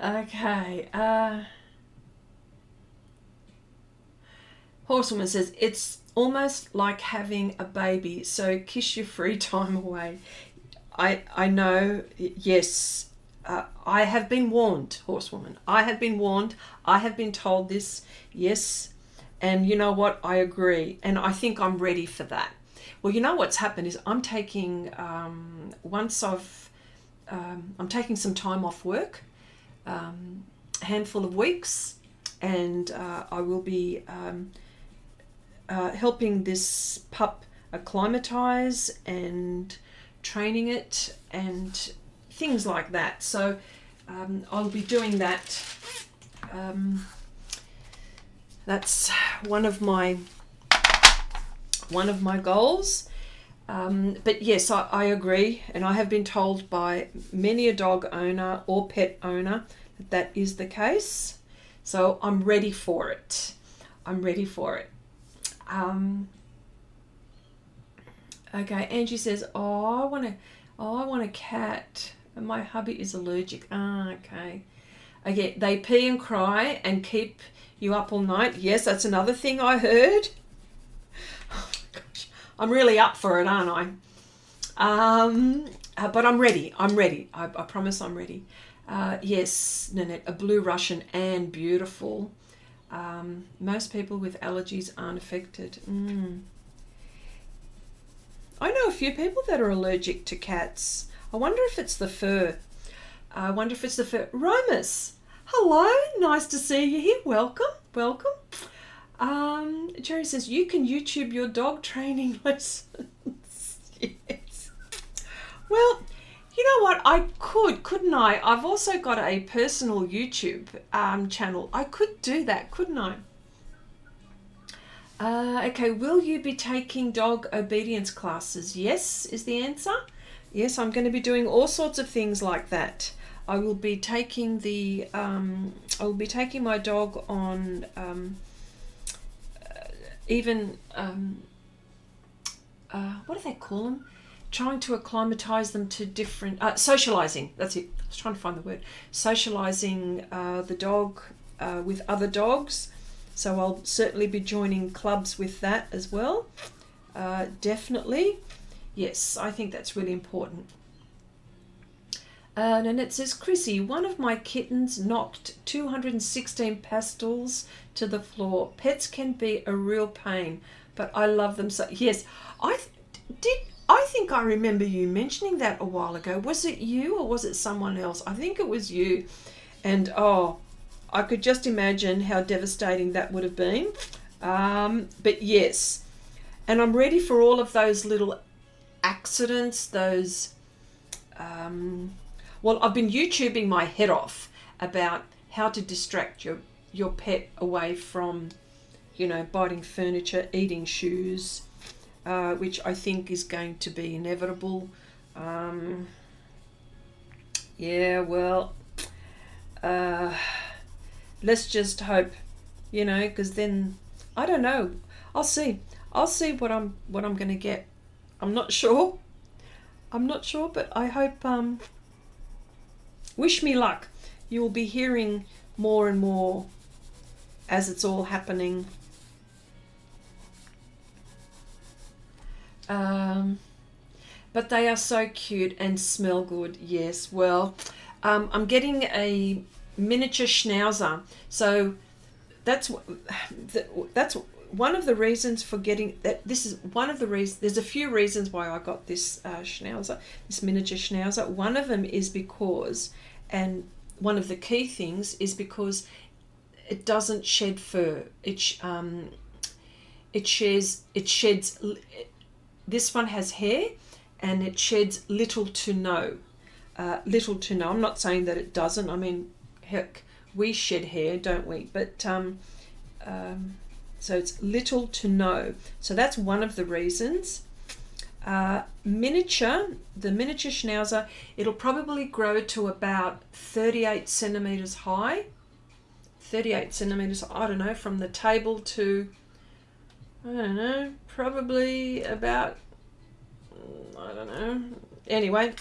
Okay. Horsewoman says, it's almost like having a baby, so kiss your free time away. I know, yes. I have been warned, Horsewoman. I have been warned. I have been told this, yes. And you know what? I agree. And I think I'm ready for that. Well, you know what's happened is I'm taking, I'm taking some time off work, a handful of weeks, and I will be helping this pup acclimatize and training it and things like that. So I'll be doing that That's one of my goals. But yes, I agree, and I have been told by many a dog owner or pet owner that that is the case. So I'm ready for it. I'm ready for it. Okay, Angie says, I want a cat. My hubby is allergic. Okay. Okay, they pee and cry and keep you up all night. Yes, that's another thing I heard. Oh my gosh, I'm really up for it, aren't I? But I'm ready. I'm ready. I promise I'm ready. Yes, Nanette, a blue Russian and beautiful. Most people with allergies aren't affected. I know a few people that are allergic to cats. I wonder if it's the fur. Romus, hello, nice to see you here. Welcome. Jerry says, you can YouTube your dog training lessons. Yes. Well, you know what? I couldn't I? I've also got a personal YouTube channel. I could do that, couldn't I? Okay, will you be taking dog obedience classes? Yes, is the answer. Yes, I'm going to be doing all sorts of things like that. I will be taking my dog on what do they call them? Trying to acclimatize them to different socializing. That's it. I was trying to find the word. Socializing the dog with other dogs. So I'll certainly be joining clubs with that as well. Definitely. Yes, I think that's really important. Nanette says, Chrissy, one of my kittens knocked 216 pastels to the floor. Pets can be a real pain, but I love them so. Yes, I think I remember you mentioning that a while ago. Was it you or was it someone else? I think it was you. And I could just imagine how devastating that would have been. But yes, and I'm ready for all of those little accidents, those... well, I've been YouTubing my head off about how to distract your pet away from, biting furniture, eating shoes, which I think is going to be inevitable. Yeah, well... let's just hope, because then I don't know. I'll see what I'm going to get. I'm not sure, but I hope. Wish me luck. You will be hearing more and more as it's all happening. But they are so cute and smell good. Yes. Well, I'm getting a miniature schnauzer, so that's one of the reasons for getting that. This is one of the reasons. There's a few reasons why I got this schnauzer, this miniature schnauzer. One of them is because, and one of the key things is because it doesn't shed fur. It sheds. This one has hair, and it sheds little to no. I'm not saying that it doesn't. I mean, heck, we shed hair, don't we? But so it's little to no. So that's one of the reasons. The miniature schnauzer, it'll probably grow to about 38 centimeters high. 38 centimeters, I don't know, from the table to, I don't know, probably about, I don't know. Anyway.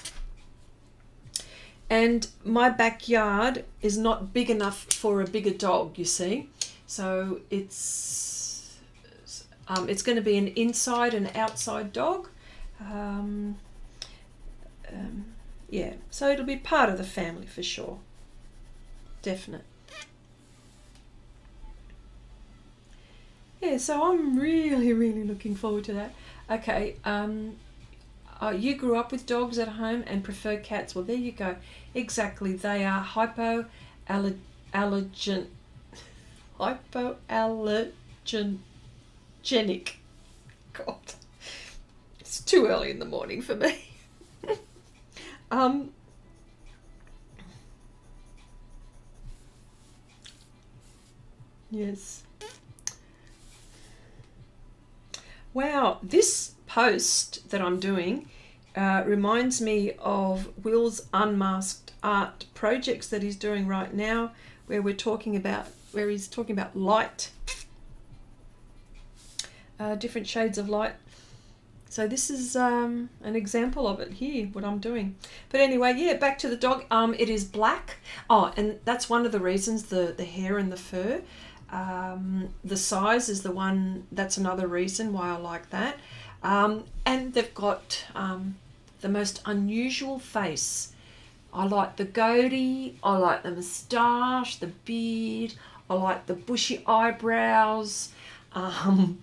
And my backyard is not big enough for a bigger dog, you see. So it's going to be an inside and outside dog. Yeah, so it'll be part of the family for sure. Definite. Yeah, so I'm really, really looking forward to that. Okay, you grew up with dogs at home and prefer cats. Well, there you go. Exactly. They are hypoallergenic. God, it's too early in the morning for me. Yes. Wow, this post that I'm doing reminds me of Will's unmasked art projects that he's doing right now, where he's talking about light, different shades of light. So this is an example of it here, what I'm doing. But anyway, yeah, back to the dog. It is black. Oh, and that's one of the reasons, the hair and the fur. The size is the one, that's another reason why I like that. And they've got the most unusual face. I like the goatee, I like the moustache, the beard, I like the bushy eyebrows. Even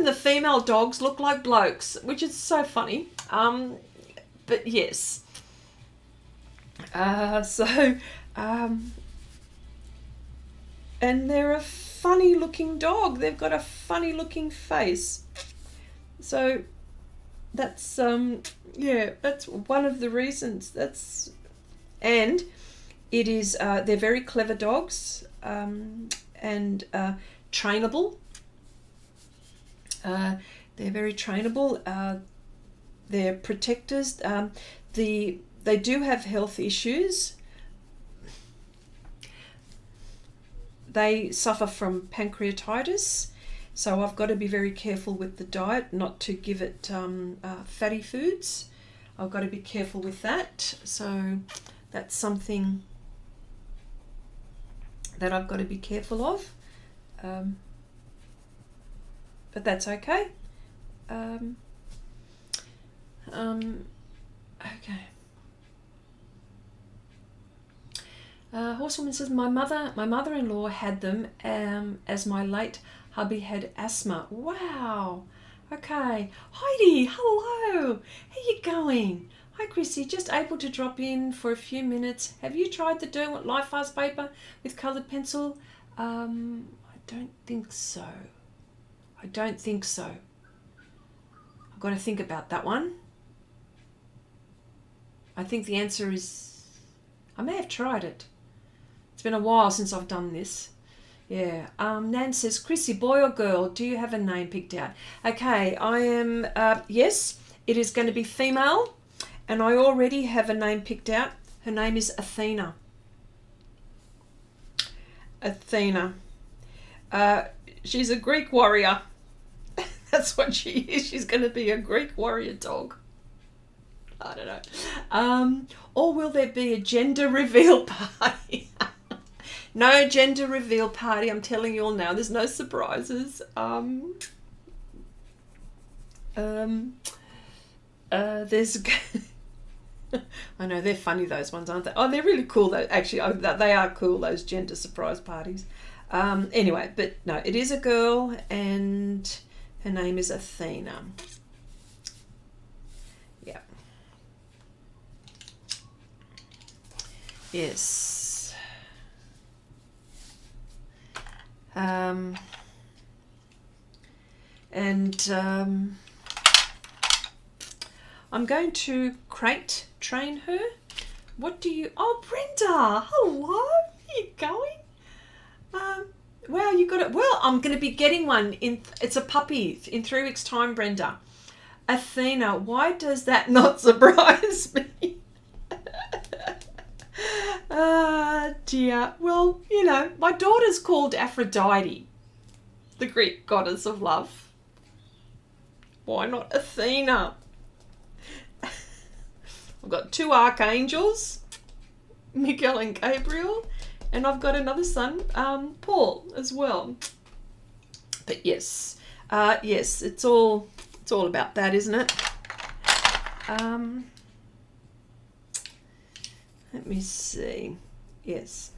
the female dogs look like blokes, which is so funny. But yes. And they're a funny looking dog. They've got a funny looking face. So that's yeah, that's one of the reasons. And it is they're very clever dogs, and trainable. They're very trainable. They're protectors. They do have health issues. They suffer from pancreatitis, so I've got to be very careful with the diet, not to give it fatty foods. I've got to be careful with that. So that's something that I've got to be careful of. But that's okay. Okay. Horsewoman says, my mother-in-law had them as my late hubby had asthma. Wow. Okay. Heidi, hello. How you going? Hi, Chrissy. Just able to drop in for a few minutes. Have you tried the Derwent Lightfast paper with coloured pencil? I don't think so. I've got to think about that one. I think the answer is, I may have tried it. It's been a while since I've done this. Yeah. Nan says, Chrissy, boy or girl, do you have a name picked out? Okay, I am, yes, it is going to be female, and I already have a name picked out. Her name is Athena. Athena. She's a Greek warrior. That's what she is. She's going to be a Greek warrior dog. I don't know. Or will there be a gender reveal party? No gender reveal party. I'm telling you all now. There's no surprises. There's... I know, they're funny, those ones, aren't they? Oh, they're really cool, though. Actually, they are cool, those gender surprise parties. Anyway, but no, it is a girl, and her name is Athena. Yeah. Yes. I'm going to crate train her. What do you... Oh, Brenda! Hello! How you going? Wow, you got it. Well, I'm going to be getting one in... It's a puppy in 3 weeks' time, Brenda. Athena, why does that not surprise me? Dear. Well, you know, my daughter's called Aphrodite, the Greek goddess of love. Why not Athena? I've got 2 archangels, Miguel and Gabriel, and I've got another son, Paul, as well. But yes, yes, it's all about that, isn't it? Let me see. Yes.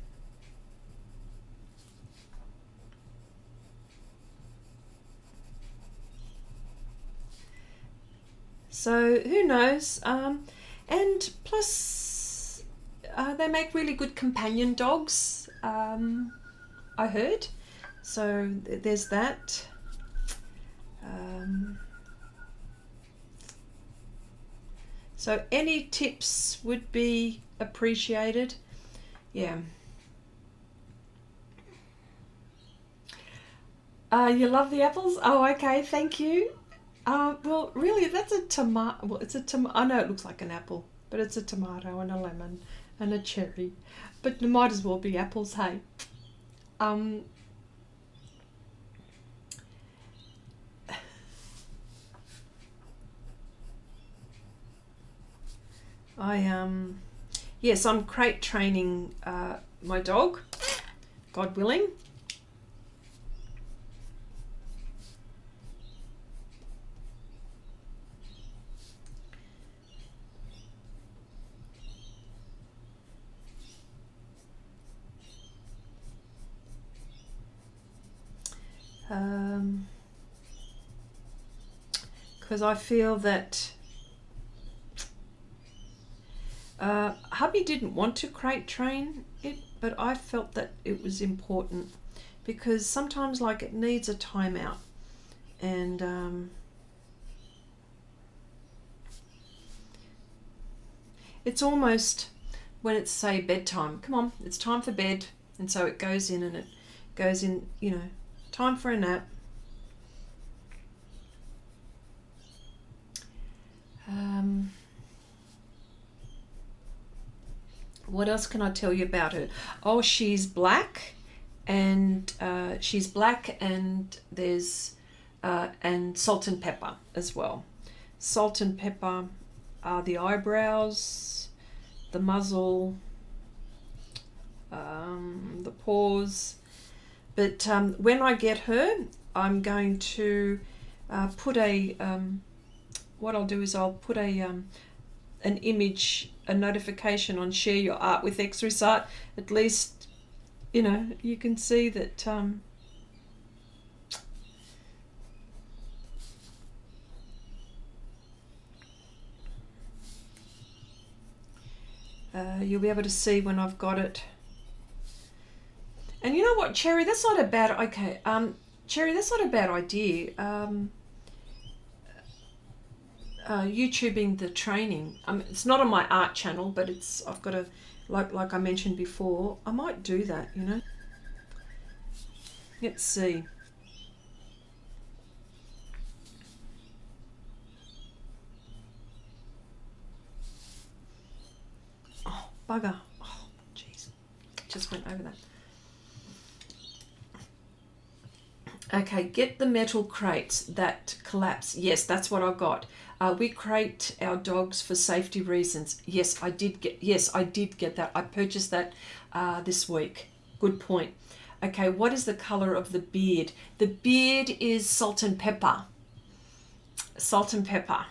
So who knows? And plus, they make really good companion dogs. I heard. So there's that. So any tips would be appreciated. Yeah. You love the apples? Oh, okay, thank you. Well, really, that's a tomato. Well, it's a tomato. I know it looks like an apple, but it's a tomato and a lemon and a cherry. But it might as well be apples, hey. Um, yes, I'm crate training my dog, God willing. Because I feel that hubby didn't want to crate train it, but I felt that it was important because sometimes like it needs a timeout, and it's almost when it's say bedtime, come on, it's time for bed, and so it goes in and it goes in, you know, time for a nap. What else can I tell you about her? Oh, she's black, and there's and salt and pepper as well. Salt and pepper are the eyebrows, the muzzle, the paws. But when I get her, I'm going to put a what I'll do is I'll put an image, a notification on Share Your Art with Xrissart. At least, you know, you can see that you'll be able to see when I've got it. And you know what, Cherry, that's not a bad, okay, Cherry, that's not a bad idea. YouTubing the training. It's not on my art channel, but it's, I've got a, like I mentioned before, I might do that, you know. Let's see. Oh, bugger. Oh, jeez. Just went over that. Okay, get the metal crates that collapse. Yes, that's what I got. We crate our dogs for safety reasons. Yes, I did get that. I purchased that this week. Good point. Okay, what is the color of the beard? The beard is salt and pepper. Salt and pepper.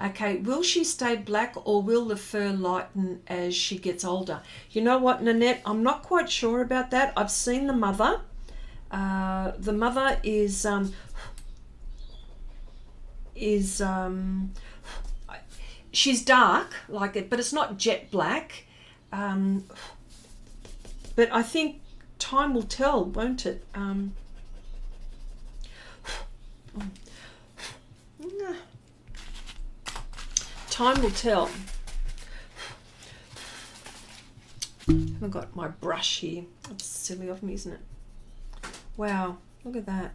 Okay, will she stay black or will the fur lighten as she gets older? You know what, Nanette? I'm not quite sure about that. I've seen the mother. The mother is she's dark like it, but it's not jet black. But I think time will tell, won't it? Time will tell. I haven't got my brush here. That's silly of me, isn't it? Wow, look at that.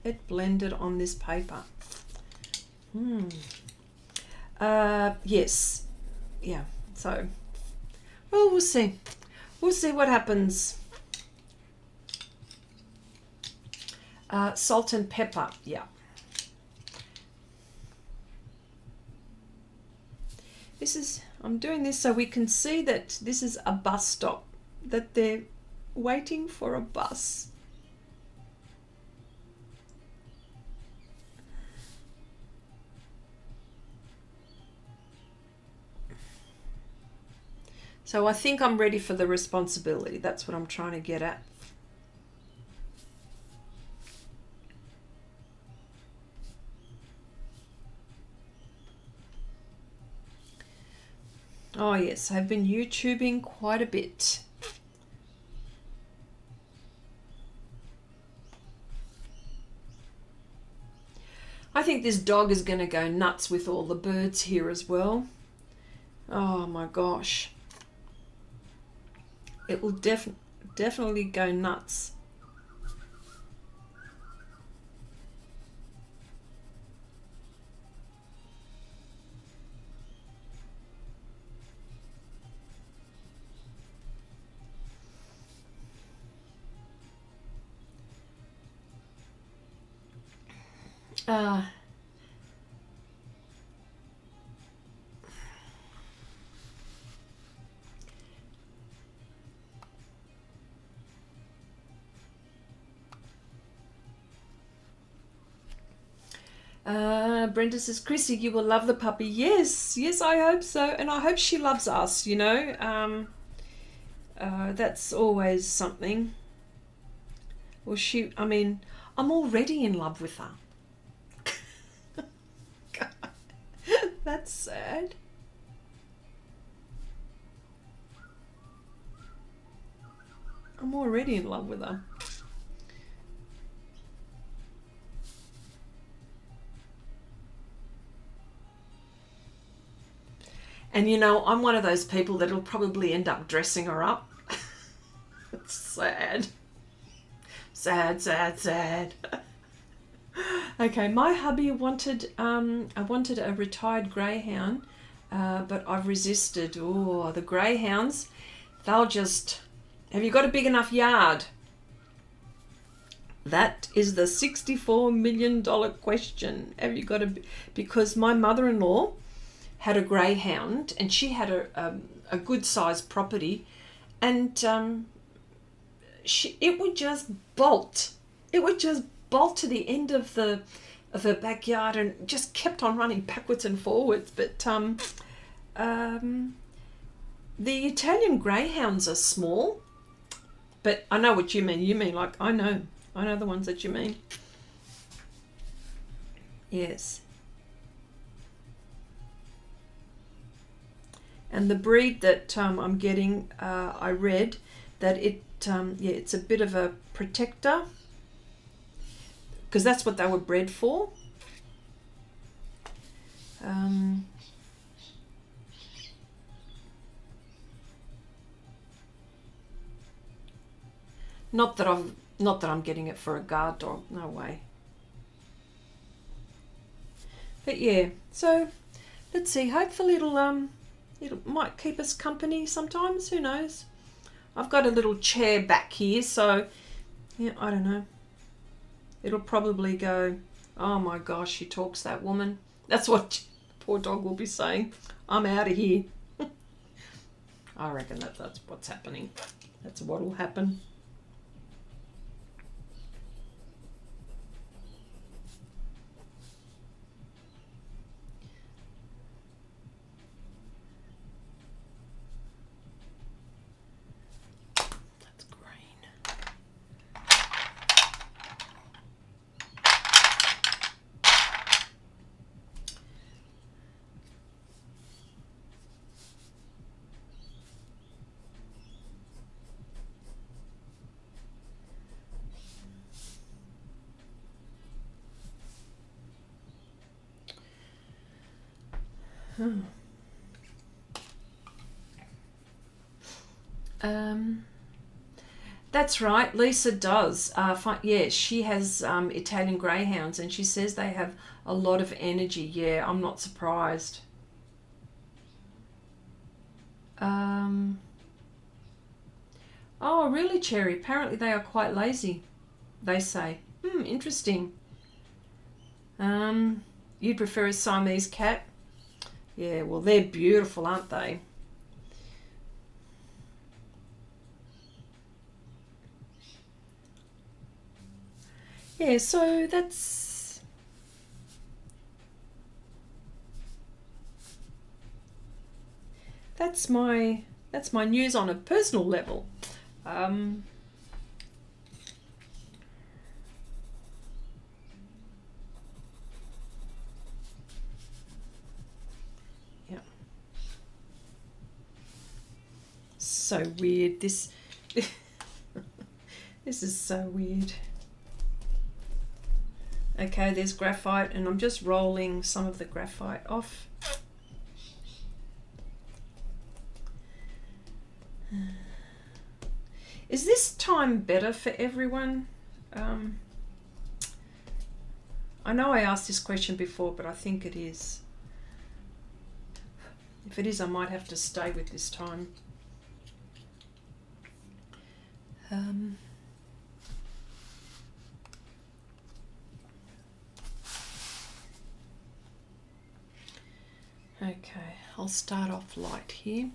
It blended on this paper. Yes. Yeah, so, well, we'll see. We'll see what happens. Salt and pepper, yeah. This is, I'm doing this so we can see that this is a bus stop, that they're waiting for a bus. So I think I'm ready for the responsibility. That's what I'm trying to get at. Oh yes, I've been YouTubing quite a bit. I think this dog is going to go nuts with all the birds here as well. Oh my gosh. It will definitely go nuts. Uh, Brenda says, Chrissy, you will love the puppy. Yes, yes, I hope so. And I hope she loves us, you know. That's always something. Well, I mean, I'm already in love with her. God, that's sad. I'm already in love with her. And you know, I'm one of those people that'll probably end up dressing her up. It's sad. Sad, sad, sad. Okay, my hubby wanted, I wanted a retired greyhound, but I've resisted. Oh, the greyhounds, they'll just, have you got a big enough yard? That is the $64 million question. Have you got because my mother-in-law had a greyhound, and she had a good sized property, and it would just bolt. It would just bolt to the end of her backyard and just kept on running backwards and forwards. But the Italian greyhounds are small, but I know what you mean. You mean like I know the ones that you mean. Yes. And the breed that I'm getting, I read that it's a bit of a protector, because that's what they were bred for. Not that I'm getting it for a guard dog. No way. But yeah, so let's see. Hopefully it might keep us company sometimes. Who knows? I've got a little chair back here, so yeah, I don't know. It'll probably go, oh my gosh, she talks, that woman. That's what poor dog will be saying. I'm out of here. I reckon that's what's happening. That's what will happen. That's right, Lisa does. Yeah, she has Italian greyhounds, and she says they have a lot of energy. Yeah, I'm not surprised. Oh, really, Cherry? Apparently they are quite lazy, they say. Interesting. You'd prefer a Siamese cat? Yeah, well, they're beautiful, aren't they? Yeah, so that's my news on a personal level. Yeah. So weird. This is so weird. Okay, there's graphite, and I'm just rolling some of the graphite off. Is this time better for everyone? I know I asked this question before, but I think it is. If it is, I might have to stay with this time. I'll start off light here.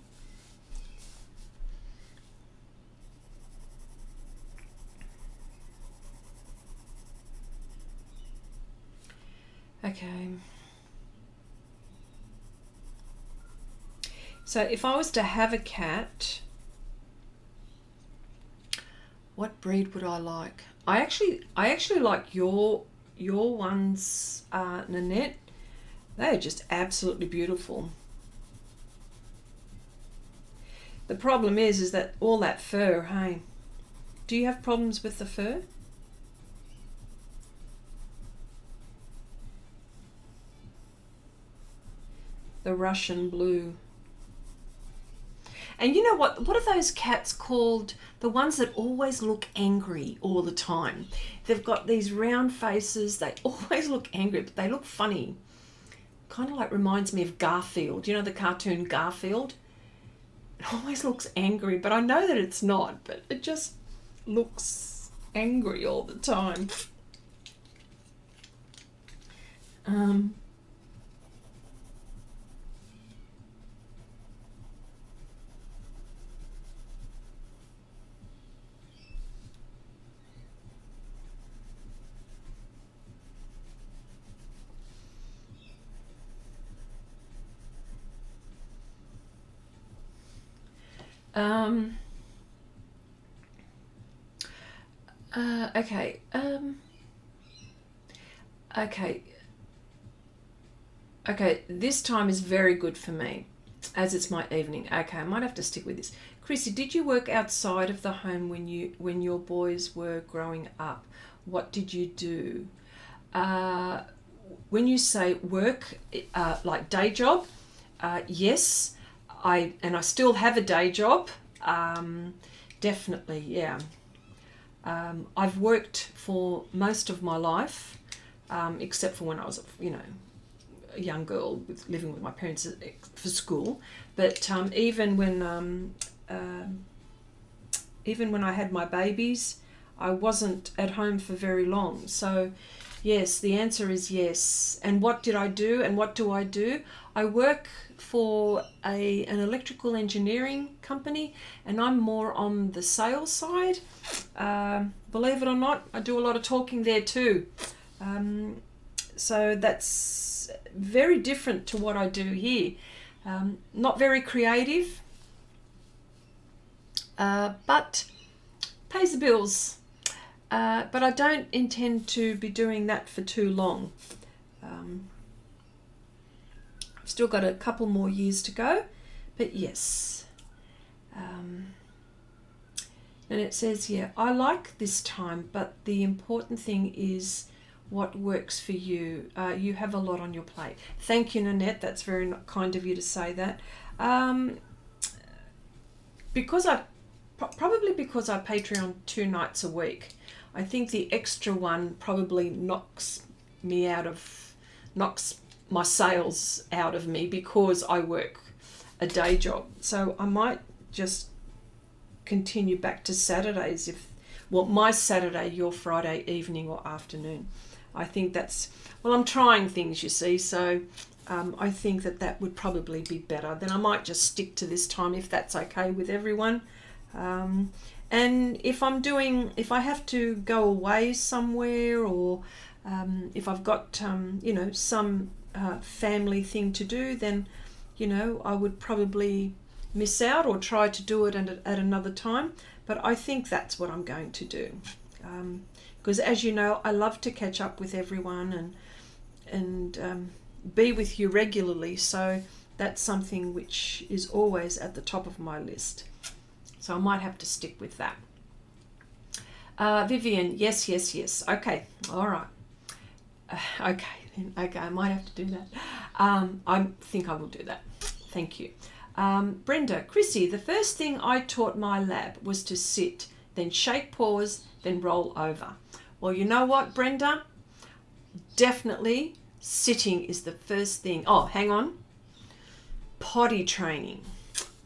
Okay. So if I was to have a cat, what breed would I like? I actually like your ones, Nanette. They're just absolutely beautiful. The problem is that all that fur, hey? Do you have problems with the fur? The Russian blue. And you know what are those cats called? The ones that always look angry all the time. They've got these round faces. They always look angry, but they look funny. Kind of like reminds me of Garfield. You know the cartoon Garfield? It always looks angry, but I know that it's not, but it just looks angry all the time. Okay. Okay, this time is very good for me, as it's my evening. Okay, I might have to stick with this. Chrissy, did you work outside of the home when your boys were growing up? What did you do? When you say work, like day job, yes, I still have a day job. Definitely, yeah. I've worked for most of my life, except for when I was, a young girl living with my parents for school. But even when I had my babies, I wasn't at home for very long. So yes, the answer is yes. And what did I do and what do I do? I work for an electrical engineering company, and I'm more on the sales side. Believe it or not, I do a lot of talking there too. So that's very different to what I do here. Not very creative, but pays the bills. But I don't intend to be doing that for too long. I've still got a couple more years to go, but yes. And it says here, I like this time, but the important thing is what works for you. You have a lot on your plate. Thank you, Nanette. That's very kind of you to say that. Probably because I Patreon 2 nights a week. I think the extra one probably knocks my sales out of me because I work a day job. So I might just continue back to Saturdays my Saturday, your Friday evening or afternoon. I think I'm trying things, you see, so I think that would probably be better. Then I might just stick to this time if that's okay with everyone. And if I have to go away somewhere, or if I've got, some family thing to do, then, I would probably miss out or try to do it at another time. But I think that's what I'm going to do. Because as you know, I love to catch up with everyone and be with you regularly. So that's something which is always at the top of my list. So I might have to stick with that. Vivian, yes. Okay, all right. Okay, then. Okay, I might have to do that. I think I will do that. Thank you. Brenda, Chrissy, the first thing I taught my lab was to sit, then shake paws, then roll over. Well, you know what, Brenda? Definitely sitting is the first thing. Oh, hang on. Potty training.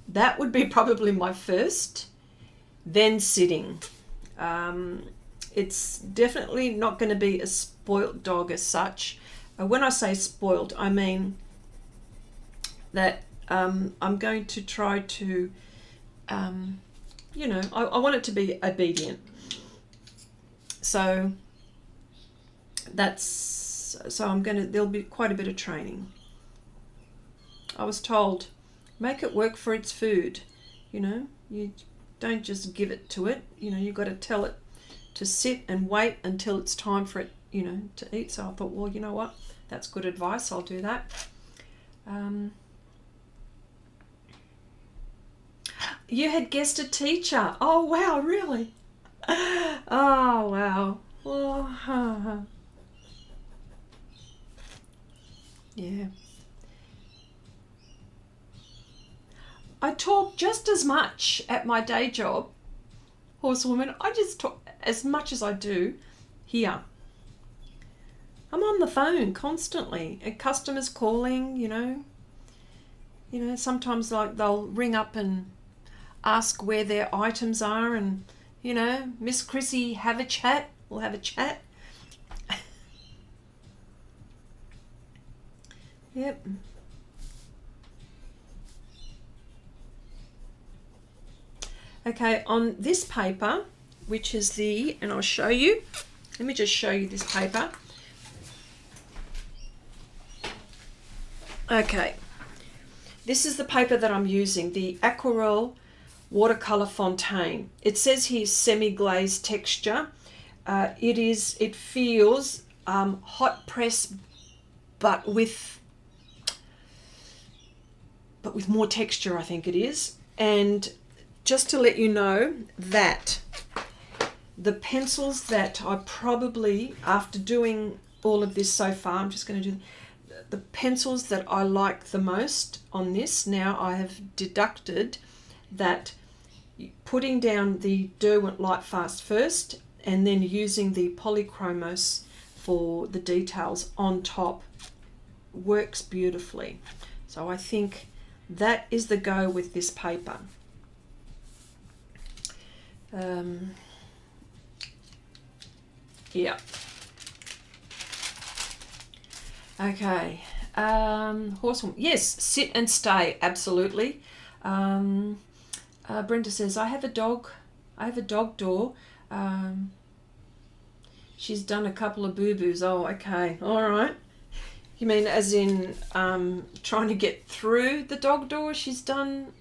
That would be probably my first, then sitting. It's definitely not going to be a spoilt dog as such. When I say spoilt, I mean that I'm going to try to, you know, I want it to be obedient. So there'll be quite a bit of training. I was told, make it work for its food. You know, you don't just give it to it. You know, you've got to tell it to sit and wait until it's time for it, you know, to eat. So I thought, well, you know what? That's good advice. I'll do that. You had guessed a teacher. Oh, wow, really? Oh, wow. Oh, yeah. I talk just as much at my day job, horsewoman. I just talk as much as I do here. I'm on the phone constantly, and customers calling, you know. You know, sometimes like they'll ring up and ask where their items are, and, you know, Miss Chrissy, have a chat. We'll have a chat. Yep. Okay, on this paper, which is and I'll show you. Let me just show you this paper. Okay, this is the paper that I'm using, the Aquarelle Watercolor Fontaine. It says here semi-glazed texture. It feels hot press, but with more texture, I think it is. And just to let you know that the pencils that I probably, after doing all of this so far, I'm just going to do the pencils that I like the most on this. Now I have deducted that putting down the Derwent Lightfast first and then using the Polychromos for the details on top works beautifully. So I think that is the go with this paper. Yeah. Okay. Horsewoman. Yes, sit and stay. Absolutely. Brenda says, I have a dog door. She's done a couple of boo-boos. Oh, okay. All right. You mean as in trying to get through the dog door? She's done...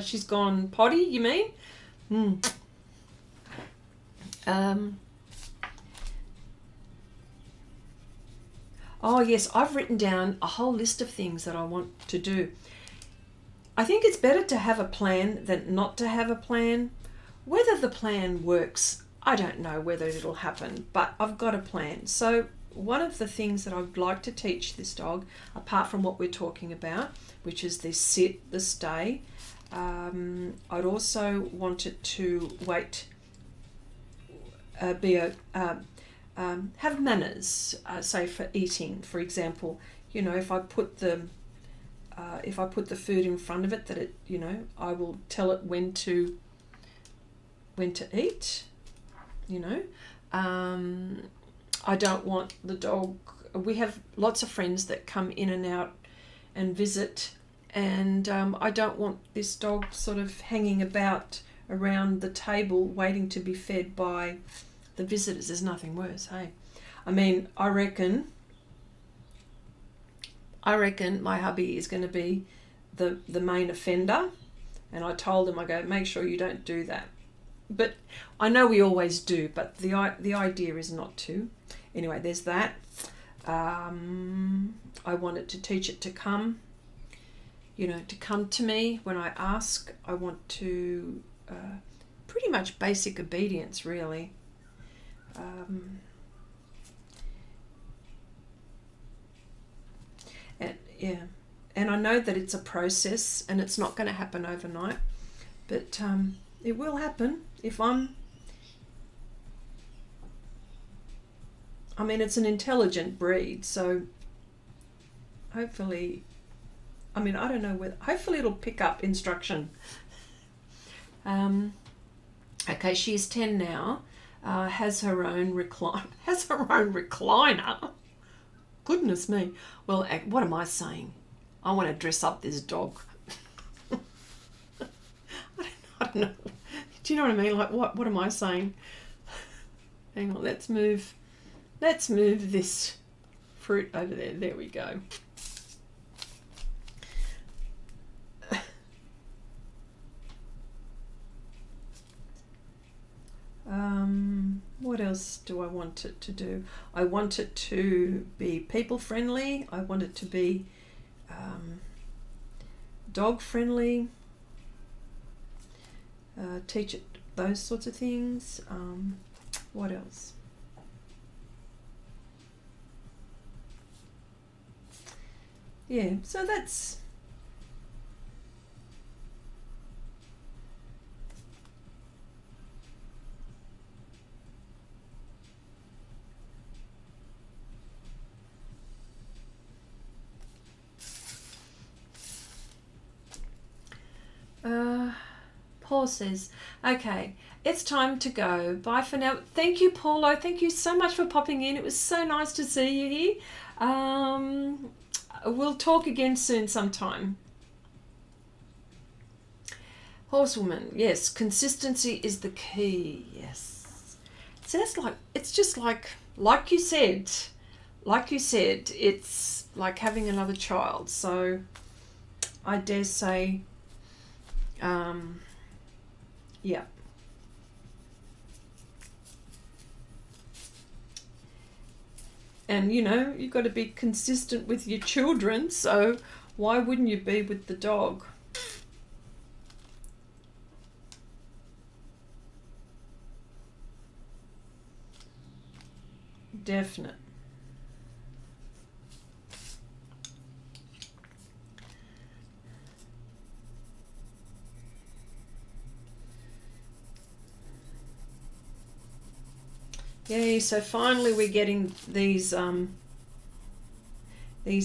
she's gone potty, you mean? Oh, yes, I've written down a whole list of things that I want to do. I think it's better to have a plan than not to have a plan. Whether the plan works, I don't know whether it'll happen, but I've got a plan. So one of the things that I'd like to teach this dog, apart from what we're talking about, which is the sit, the stay, I'd also want it to have manners, say for eating, for example. You know, if I put the food in front of it, that it, you know, I will tell it when to eat. You know, I don't want the dog. We have lots of friends that come in and out and visit, and I don't want this dog sort of hanging about around the table waiting to be fed by the visitors. There's nothing worse, hey? I mean, I reckon my hubby is going to be the main offender, and I told him, I go, make sure you don't do that. But I know we always do, but the idea is not to. Anyway, there's that. I wanted to teach it to come, you know, to come to me when I ask. I want to pretty much basic obedience, really. And I know that it's a process and it's not going to happen overnight, but it will happen if I mean, it's an intelligent breed, so hopefully, I mean, I don't know whether, hopefully it'll pick up instruction. Okay, she's 10 now, has her own recliner. goodness me. Well, what am I saying? I want to dress up this dog. I don't know. Do you know what I mean? Like, what am I saying? Hang on, let's move this fruit over there. There we go. What else do I want it to do? I want it to be people friendly. I want it to be dog friendly. Teach it those sorts of things. What else? Yeah, so that's Paul says, okay, it's time to go. Bye for now. Thank you, Paulo. Thank you so much for popping in. It was so nice to see you here. We'll talk again soon sometime. Horsewoman, yes, consistency is the key. Yes. So that's like, it's just like you said, it's like having another child. So I dare say, yeah. And, you know, you've got to be consistent with your children, so why wouldn't you be with the dog? Definite. Yay, so finally we're getting these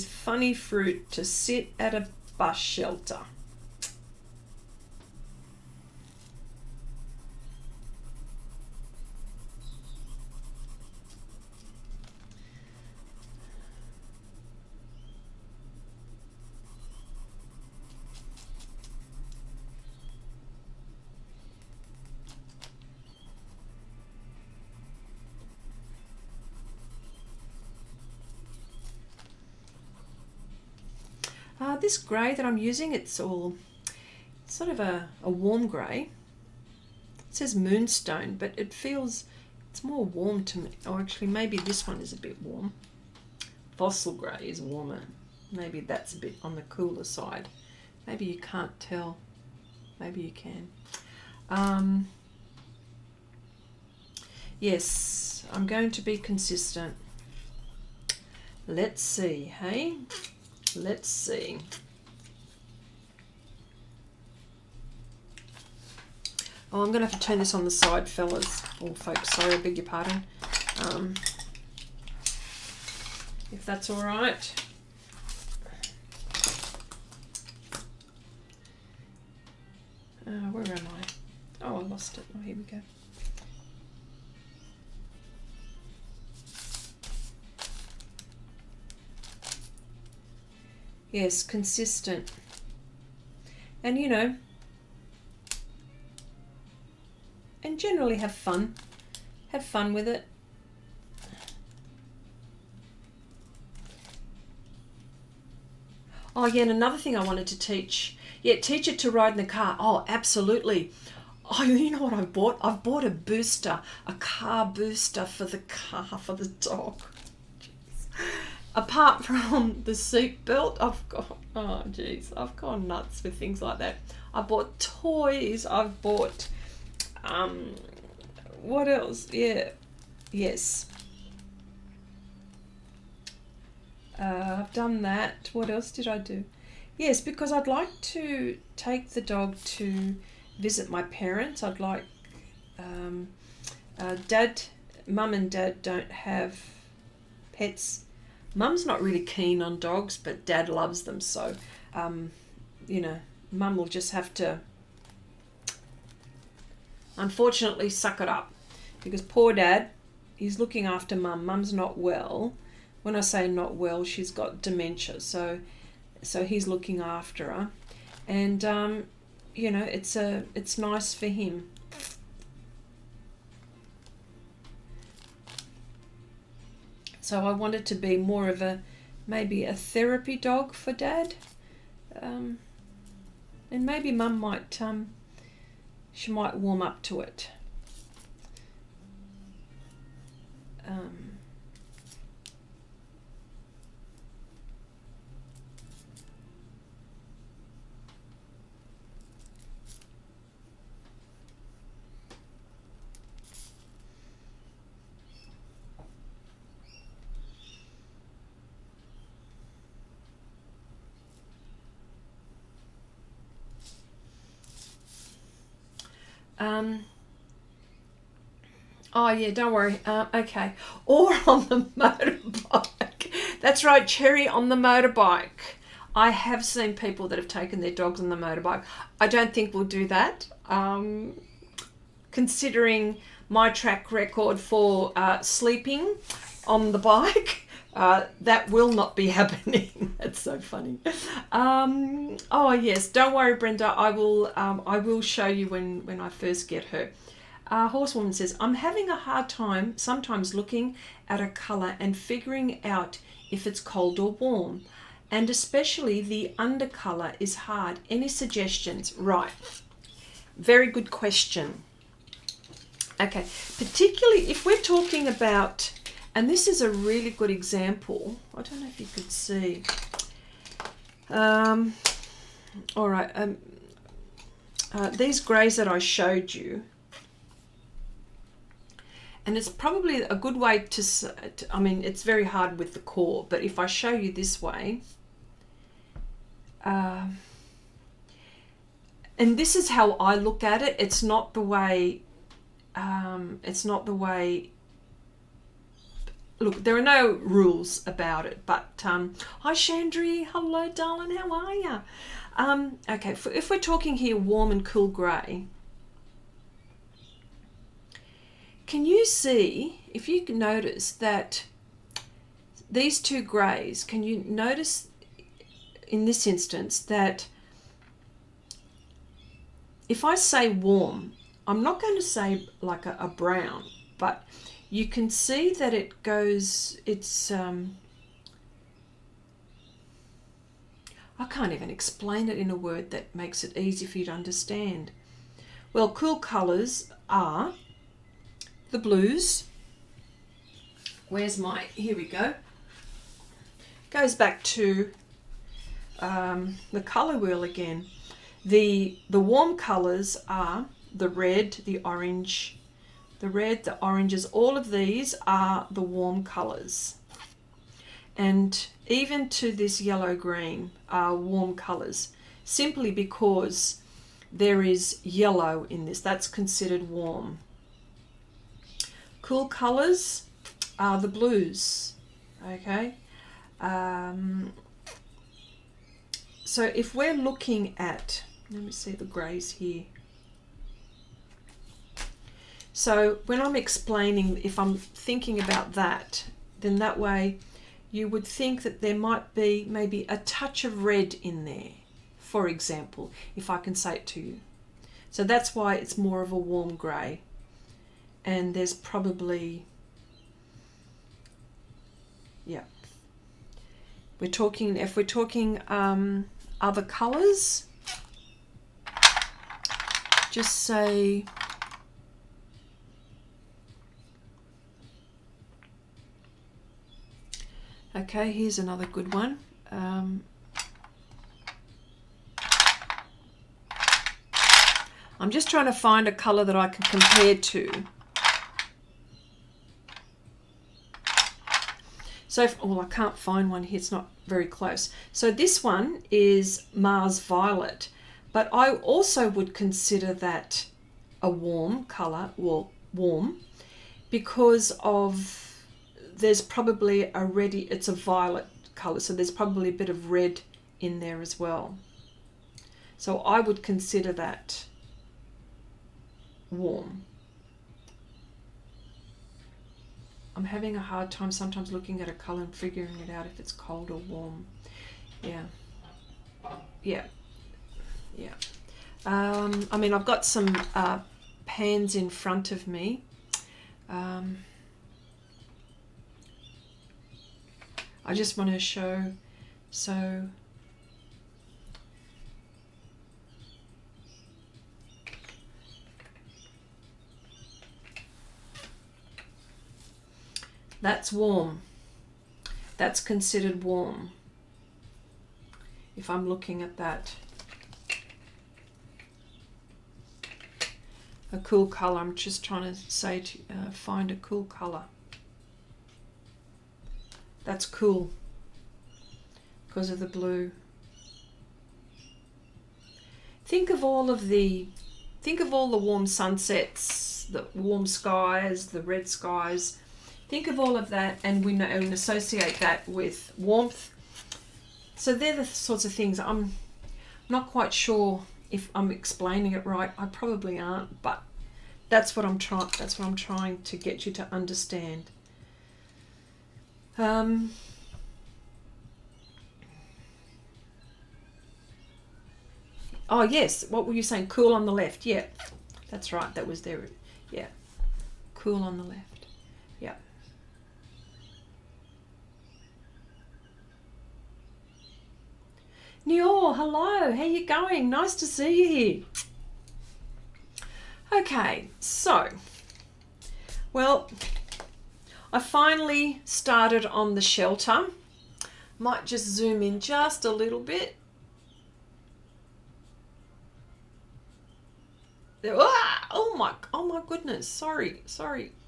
funny fruit to sit at a bus shelter. This grey that I'm using, it's all sort of a warm grey. It says moonstone, but it feels, it's more warm to me. Oh, actually, maybe this one is a bit warm. Fossil grey is warmer. Maybe that's a bit on the cooler side. Maybe you can't tell. Maybe you can. Yes, I'm going to be consistent. Let's see, hey? Let's see. Oh, I'm going to have to turn this on the side, fellas. Or folks, sorry, I beg your pardon. If that's all right. Where am I? Oh, I lost it. Oh, here we go. Yes, consistent. And, you know, and generally have fun. Have fun with it. Oh, yeah, and another thing I wanted to teach. Yeah, teach it to ride in the car. Oh, absolutely. Oh, you know what I bought? I've bought a booster, a car booster for the car, for the dog. Jeez. Apart from the seat belt, I've gone nuts with things like that. I bought toys. I've bought, what else? Yeah, yes. I've done that. What else did I do? Yes, because I'd like to take the dog to visit my parents. I'd like, Mum and Dad don't have pets. Mum's not really keen on dogs, but Dad loves them. So, you know, Mum will just have to, unfortunately, suck it up. Because poor Dad, he's looking after Mum. Mum's not well. when I say not well, she's got dementia, so he's looking after her, and you know, it's nice for him. So I wanted to be more of a, maybe a therapy dog for Dad, and maybe Mum might she might warm up to it. Oh yeah, don't worry. Okay. Or on the motorbike. That's right, Cherry, on the motorbike. I have seen people that have taken their dogs on the motorbike. I don't think we'll do that. Considering my track record for sleeping on the bike, that will not be happening. That's so funny. Oh yes, don't worry, Brenda. I will show you when I first get her. Horsewoman says, I'm having a hard time sometimes looking at a colour and figuring out if it's cold or warm, and especially the undercolour is hard. Any suggestions? Right. Very good question. Okay, particularly if we're talking about, and this is a really good example. I don't know if you could see. All right. These greys that I showed you, and it's probably a good way to, I mean, it's very hard with the core, but if I show you this way, and this is how I look at it. It's not the way, look, there are no rules about it, but, hi Chandri, hello darling, how are you? Okay, if we're talking here warm and cool grey, can you see, if you can notice that these two greys, can you notice in this instance that if I say warm, I'm not going to say like a brown, but you can see that it goes, it's, I can't even explain it in a word that makes it easy for you to understand. Well, cool colours are the blues. Where's my, here we go. Goes back to the colour wheel again. The warm colours are the red, the orange, the red, the oranges, all of these are the warm colours. And even to this yellow green are warm colours, simply because there is yellow in this. That's considered warm. Cool colours are the blues, okay? So if we're looking at, let me see the greys here. So when I'm explaining, if I'm thinking about that, then that way you would think that there might be maybe a touch of red in there, for example, if I can say it to you. So that's why it's more of a warm grey. And there's probably, yeah. We're talking, if we're talking other colours, just say, okay, here's another good one. I'm just trying to find a colour that I can compare to. So, I can't find one here, it's not very close. So this one is Mars Violet, but I also would consider that a warm colour, well, warm, because of, there's probably a reddy, it's a violet colour, so there's probably a bit of red in there as well. So I would consider that warm. I'm having a hard time sometimes looking at a colour and figuring it out if it's cold or warm. Yeah. Yeah. Yeah. I mean, I've got some pans in front of me. I just want to show, so that's warm. That's considered warm if I'm looking at that. A cool color. I'm just trying to say to find a cool color. That's cool because of the blue. Think of all the warm sunsets, the warm skies, the red skies. Think of all of that, and we know and associate that with warmth. So they're the sorts of things. I'm not quite sure if I'm explaining it right. I probably aren't, but that's what I'm trying. That's what I'm trying to get you to understand. Oh yes, what were you saying? Cool on the left. Yeah, that's right. That was there. Yeah, cool on the left. Yeah. Nior, hello. How you going? Nice to see you here. Okay, so, well, I finally started on the shelter. Might just zoom in just a little bit. Oh my goodness, sorry.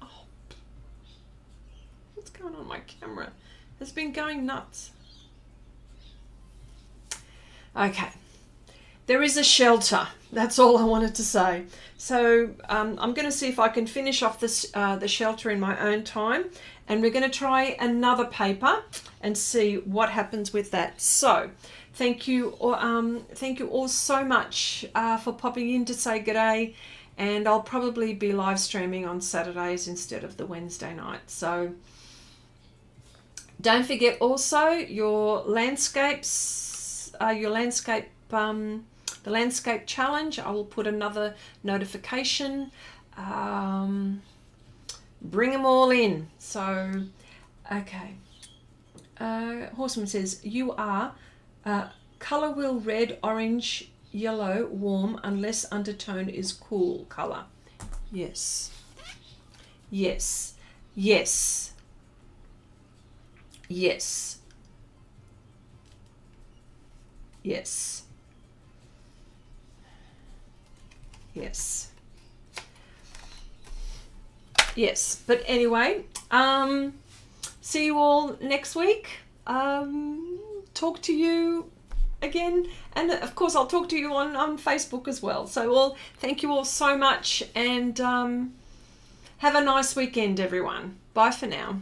Oh, what's going on with my camera? It's been going nuts. Okay, there is a shelter. That's all I wanted to say. So I'm going to see if I can finish off this the shelter in my own time, and we're going to try another paper and see what happens with that. So thank you all so much for popping in to say good day, and I'll probably be live streaming on Saturdays instead of the Wednesday night. So don't forget also your landscapes, the landscape challenge. I will put another notification. Bring them all in. So, okay. Horseman says, you are color wheel red, orange, yellow, warm, unless undertone is cool color. Yes. Yes. Yes. Yes. Yes. Yes. Yes. But anyway, see you all next week. Talk to you again, and of course I'll talk to you on Facebook as well. So thank you all so much, and have a nice weekend, everyone. Bye for now.